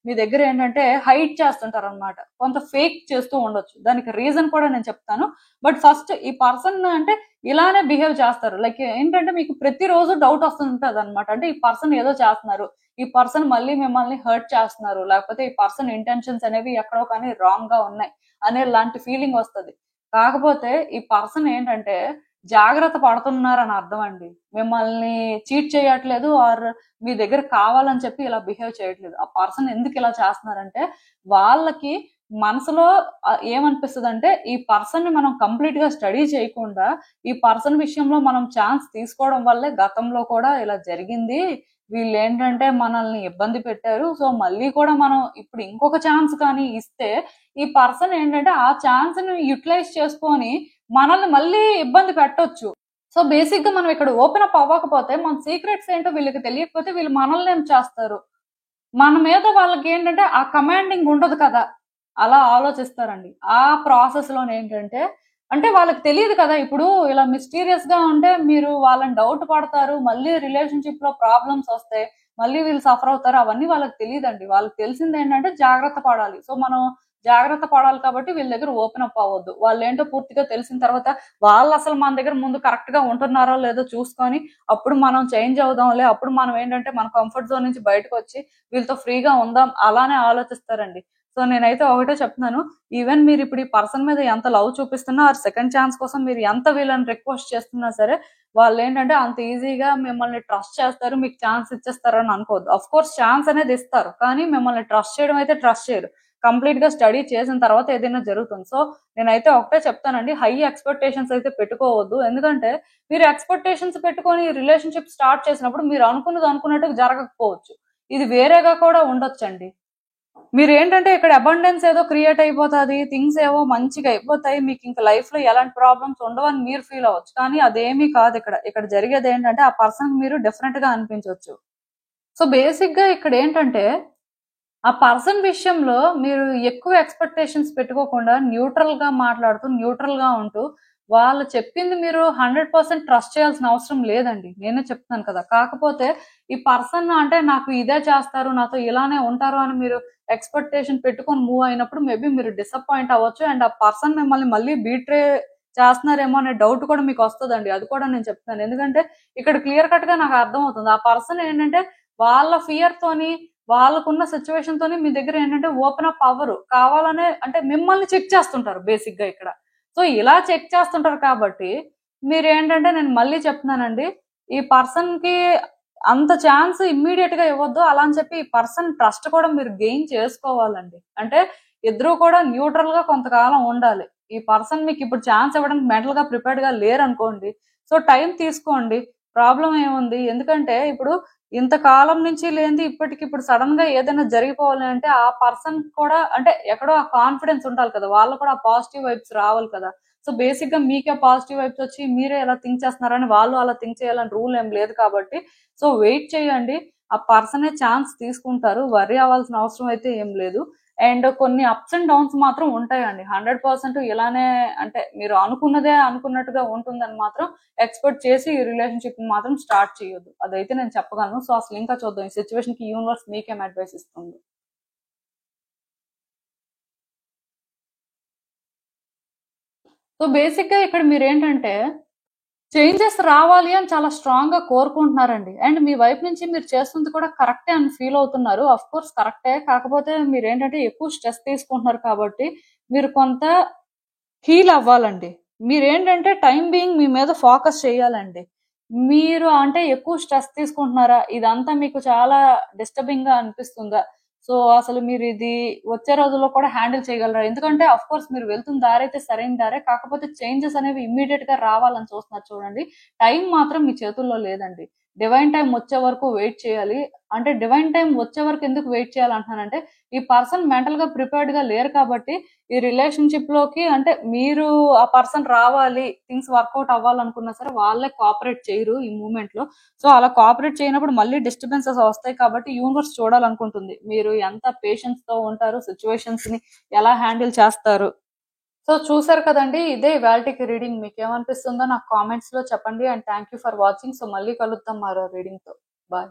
మీ దగ్గర ఏంటంటే హైడ్ చేస్తుంటారు అనమాట. కొంత ఫేక్ చేస్తూ ఉండొచ్చు. దానికి రీజన్ కూడా నేను చెప్తాను. బట్ ఫస్ట్ ఈ పర్సన్ అంటే ఇలానే బిహేవ్ చేస్తారు. లైక్ ఏంటంటే మీకు ప్రతిరోజు డౌట్ వస్తుంటది అనమాట. అంటే ఈ పర్సన్ ఏదో చేస్తున్నారు, ఈ పర్సన్ మళ్ళీ మిమ్మల్ని హర్ట్ చేస్తున్నారు, లేకపోతే ఈ పర్సన్ ఇంటెన్షన్స్ అనేవి ఎక్కడో కానీ రాంగ్ గా ఉన్నాయి అనే లాంటి ఫీలింగ్ వస్తుంది. కాకపోతే ఈ పర్సన్ ఏంటంటే జాగ్రత్త పడుతున్నారని అర్థం అండి. మిమ్మల్ని చీట్ చేయట్లేదు ఆర్ మీ దగ్గర కావాలని చెప్పి ఇలా బిహేవ్ చేయట్లేదు. ఆ పర్సన్ ఎందుకు ఇలా చేస్తున్నారంటే వాళ్ళకి మనసులో ఏమనిపిస్తుంది అంటే ఈ పర్సన్ ని మనం కంప్లీట్ గా స్టడీ చేయకుండా ఈ పర్సన్ విషయంలో మనం ఛాన్స్ తీసుకోవడం వల్లే గతంలో కూడా ఇలా జరిగింది, వీళ్ళు ఏంటంటే మనల్ని ఇబ్బంది పెట్టారు. సో మళ్ళీ కూడా మనం ఇప్పుడు ఇంకొక ఛాన్స్ కానీ ఇస్తే ఈ పర్సన్ ఏంటంటే ఆ ఛాన్స్ ని యూటిలైజ్ చేసుకొని మనల్ని మళ్ళీ ఇబ్బంది పెట్టొచ్చు. సో బేసిక్ గా మనం ఇక్కడ ఓపెన్ అప్ అవ్వకపోతే మన సీక్రెట్స్ ఏంటో వీళ్ళకి తెలియకపోతే వీళ్ళు మనల్ని ఏం చేస్తారు, మన మీద వాళ్ళకి ఏంటంటే ఆ కమాండింగ్ ఉండదు కదా, అలా ఆలోచిస్తారండి. ఆ ప్రాసెస్ లో ఏంటంటే అంటే వాళ్ళకి తెలియదు కదా, ఇప్పుడు ఇలా మిస్టీరియస్ గా ఉంటే మీరు వాళ్ళని డౌట్ పడతారు, మళ్ళీ రిలేషన్షిప్ లో ప్రాబ్లమ్స్ వస్తాయి, మళ్ళీ వీళ్ళు సఫర్ అవుతారు, అవన్నీ వాళ్ళకి తెలియదండి. వాళ్ళకి తెలిసింది ఏంటంటే జాగ్రత్త పడాలి. సో మనం జాగ్రత్త పడాలి కాబట్టి వీళ్ళ దగ్గర ఓపెన్ అప్ అవ్వద్దు. వాళ్ళు ఏంటో పూర్తిగా తెలిసిన తర్వాత వాళ్ళు అసలు మన దగ్గర ముందు కరెక్ట్ గా ఉంటున్నారో లేదో చూసుకొని అప్పుడు మనం చేంజ్ అవుదాంలే, అప్పుడు మనం ఏంటంటే మన కంఫర్ట్ జోన్ నుంచి బయటకు వచ్చి వీళ్ళతో ఫ్రీగా ఉందాం అలానే ఆలోచిస్తారండి. సో నేనైతే ఒకటే చెప్తున్నాను, ఈవెన్ మీరు ఇప్పుడు ఈ పర్సన్ మీద ఎంత లవ్ చూపిస్తున్నా ఆ సెకండ్ ఛాన్స్ కోసం మీరు ఎంత వీళ్ళని రిక్వెస్ట్ చేస్తున్నా సరే వాళ్ళు ఏంటంటే అంత ఈజీగా మిమ్మల్ని ట్రస్ట్ చేస్తారు, మీకు ఛాన్స్ ఇచ్చేస్తారు అని అనుకోవద్దు. అఫ్ కోర్స్ ఛాన్స్ అనేది ఇస్తారు కానీ మిమ్మల్ని ట్రస్ట్ చేయడం అయితే ట్రస్ట్ చేయరు. కంప్లీట్ గా స్టడీ చేసిన తర్వాత ఏదైనా జరుగుతుంది. సో నేనైతే ఒకటే చెప్తానండి, హై ఎక్స్పెక్టేషన్స్ అయితే పెట్టుకోవద్దు. ఎందుకంటే మీరు ఎక్స్పెక్టేషన్స్ పెట్టుకొని రిలేషన్షిప్ స్టార్ట్ చేసినప్పుడు మీరు అనుకున్నది అనుకున్నట్టు జరగకపోవచ్చు, ఇది వేరేగా కూడా ఉండొచ్చండి. మీరు ఏంటంటే ఇక్కడ అబండెన్స్ ఏదో క్రియేట్ అయిపోతుంది, థింగ్స్ ఏవో మంచిగా అయిపోతాయి, మీకు ఇంకా లైఫ్ లో ఎలాంటి ప్రాబ్లమ్స్ ఉండవని మీరు ఫీల్ అవ్వచ్చు. కానీ అదేమీ కాదు. ఇక్కడ జరిగేది ఏంటంటే ఆ పర్సన్ మీరు డిఫరెంట్ గా అనిపించవచ్చు. సో బేసిక్ గా ఇక్కడ ఏంటంటే ఆ పర్సన్ విషయంలో మీరు ఎక్కువ ఎక్స్పెక్టేషన్స్ పెట్టుకోకుండా న్యూట్రల్ గా మాట్లాడుతూ న్యూట్రల్ గా ఉంటూ వాళ్ళు చెప్పింది మీరు 100% ట్రస్ట్ చేయాల్సిన అవసరం లేదండి. నేనే చెప్తున్నాను కదా. కాకపోతే ఈ పర్సన్ అంటే నాకు ఇదే చేస్తారు, నాతో ఇలానే ఉంటారు అని మీరు ఎక్స్‌పెక్టేషన్ పెట్టుకొని మూవ్ అయినప్పుడు మేబీ మీరు డిసప్పాయింట్ అవ్వచ్చు. అండ్ ఆ పర్సన్ మిమ్మల్ని మళ్ళీ బీట్రే చేస్తున్నారేమో అనే డౌట్ కూడా మీకు వస్తదండి. అది కూడా నేను చెప్తున్నాను. ఎందుకంటే ఇక్కడ క్లియర్ కట్‌గా నాకు అర్థమవుతుంది. ఆ పర్సన్ ఏంటంటే వాళ్ళ ఫియర్‌తోని, వాళ్ళకున్న సిట్యుయేషన్‌తోని మీ దగ్గర ఏంటంటే ఓపెన్ అప్ అవ్వరు. కావాలనే అంటే మిమ్మల్ని చెక్ చేస్తుంటారు బేసిక్‌గా ఇక్కడ. సో, ఇలా చెక్ చేస్తుంటారు కాబట్టి మీరేంటంటే నేను మళ్ళీ చెప్తున్నానండి. ఈ పర్సన్‌కి అంత ఛాన్స్ ఇమ్మీడియేట్‌గా ఇవ్వద్దు. అలా అని చెప్పి ఈ పర్సన్ ట్రస్ట్ కూడా మీరు గెయిన్ చేసుకోవాలండి. అంటే ఇద్దరు కూడా న్యూట్రల్‌గా కొంతకాలం ఉండాలి. ఈ పర్సన్ మీకిప్పుడు ఛాన్స్ ఇవ్వడానికి మెంటల్‌గా ప్రిపేర్డ్‌గా లేరనుకోండి. సో, టైం తీసుకోండి. ప్రాబ్లమ్ ఏముంది? ఎందుకంటే ఇప్పుడు ఇంతకాలం నుంచి లేనిది ఇప్పటికిప్పుడు సడెన్‌గా ఏదైనా జరిగిపోవాలి అంటే ఆ పర్సన్ కూడా అంటే ఎక్కడో ఆ కాన్ఫిడెన్స్ ఉండాలి కదా! వాళ్ళకి కూడా ఆ పాజిటివ్ వైబ్స్ రావాలి కదా! సో, బేసిక్‌గా మీకే పాజిటివ్ వైబ్స్ వచ్చి మీరే ఎలా థింక్ చేస్తున్నారని వాళ్ళు అలా థింక్ చేయాలని రూల్ ఏం లేదు కాబట్టి సో, వెయిట్ చేయండి. ఆ పర్సనే ఛాన్స్ తీసుకుంటారు. వర్రీ అవ్వాల్సిన అవసరం అయితే ఏం లేదు. అండ్ కొన్ని అప్స్ అండ్ డౌన్స్ మాత్రం ఉంటాయండి. 100% ఇలానే అంటే మీరు అనుకున్నదే అనుకున్నట్టుగా ఉంటుందని మాత్రం ఎక్స్‌పెక్ట్ చేసి ఈ రిలేషన్‌షిప్‌ని మాత్రం స్టార్ట్ చేయొద్దు. అదైతే నేను చెప్పగలను. సో, అసలు ఇంకా చూద్దాం. ఈ సిట్యుయేషన్‌కి యూనివర్స్ మీకేం అడ్వైస్ ఇస్తుంది. సో, బేసిక్‌గా ఇక్కడ మీరేంటంటే చేంజెస్ రావాలి అని చాలా స్ట్రాంగ్‌గా కోరుకుంటున్నారండి. అండ్ మీ వైపు నుంచి మీరు చేస్తుంది కూడా కరెక్టే అని ఫీల్ అవుతున్నారు. ఆఫ్‌కోర్స్ కరెక్టే. కాకపోతే మీరేంటంటే ఎక్కువ స్ట్రెస్ తీసుకుంటున్నారు కాబట్టి మీరు కొంత హీల్ అవ్వాలండి. మీరేంటంటే టైమ్ బీయింగ్ మీ మీద ఫోకస్ చేయాలండి. మీరు అంటే ఎక్కువ స్ట్రెస్ తీసుకుంటున్నారా? ఇదంతా మీకు చాలా డిస్టర్బింగ్‌గా అనిపిస్తుందా? సో, అసలు మీరిది వచ్చే రోజుల్లో కూడా హ్యాండిల్ చేయగలరా? ఎందుకంటే ఆఫ్‌కోర్స్ మీరు వెళ్తున్న దారైతే సరైన దారే. కాకపోతే చేంజెస్ అనేవి ఇమ్మీడియేట్‌గా రావాలని చూస్తున్నారు చూడండి. టైం మాత్రం మీ చేతుల్లో లేదండి. డివైన్ టైమ్ వచ్చే వరకు వెయిట్ చేయాలి. అంటే డివైన్ టైమ్ వచ్చే వరకు ఎందుకు వెయిట్ చేయాలంటున్నానంటే, ఈ పర్సన్ మెంటల్‌గా ప్రిపేర్డ్‌గా లేరు కాబట్టి ఈ రిలేషన్‌షిప్ లోకి అంటే మీరు ఆ పర్సన్ రావాలి, థింగ్స్ వర్కౌట్ అవ్వాలనుకున్నా సరే వాళ్ళే కోఆపరేట్ చేయరు ఈ మూవ్‌మెంట్‌లో. సో, అలా కోఆపరేట్ చేయనప్పుడు మళ్ళీ డిస్టర్బెన్సెస్ వస్తాయి కాబట్టి యూనివర్స్ చూడాలనుకుంటుంది. మీరు ఎంత పేషెన్స్‌తో ఉంటారు, సిట్యుయేషన్స్‌ని ఎలా హ్యాండిల్ చేస్తారు. సో, చూసారు కదండీ! ఇదే ఇవాల్టికి రీడింగ్. మీకేమనిపిస్తుందో నాకు కామెంట్స్‌లో చెప్పండి. And thank you for watching. So, మళ్ళీ కలుద్దాం మరో రీడింగ్‌తో. బాయ్.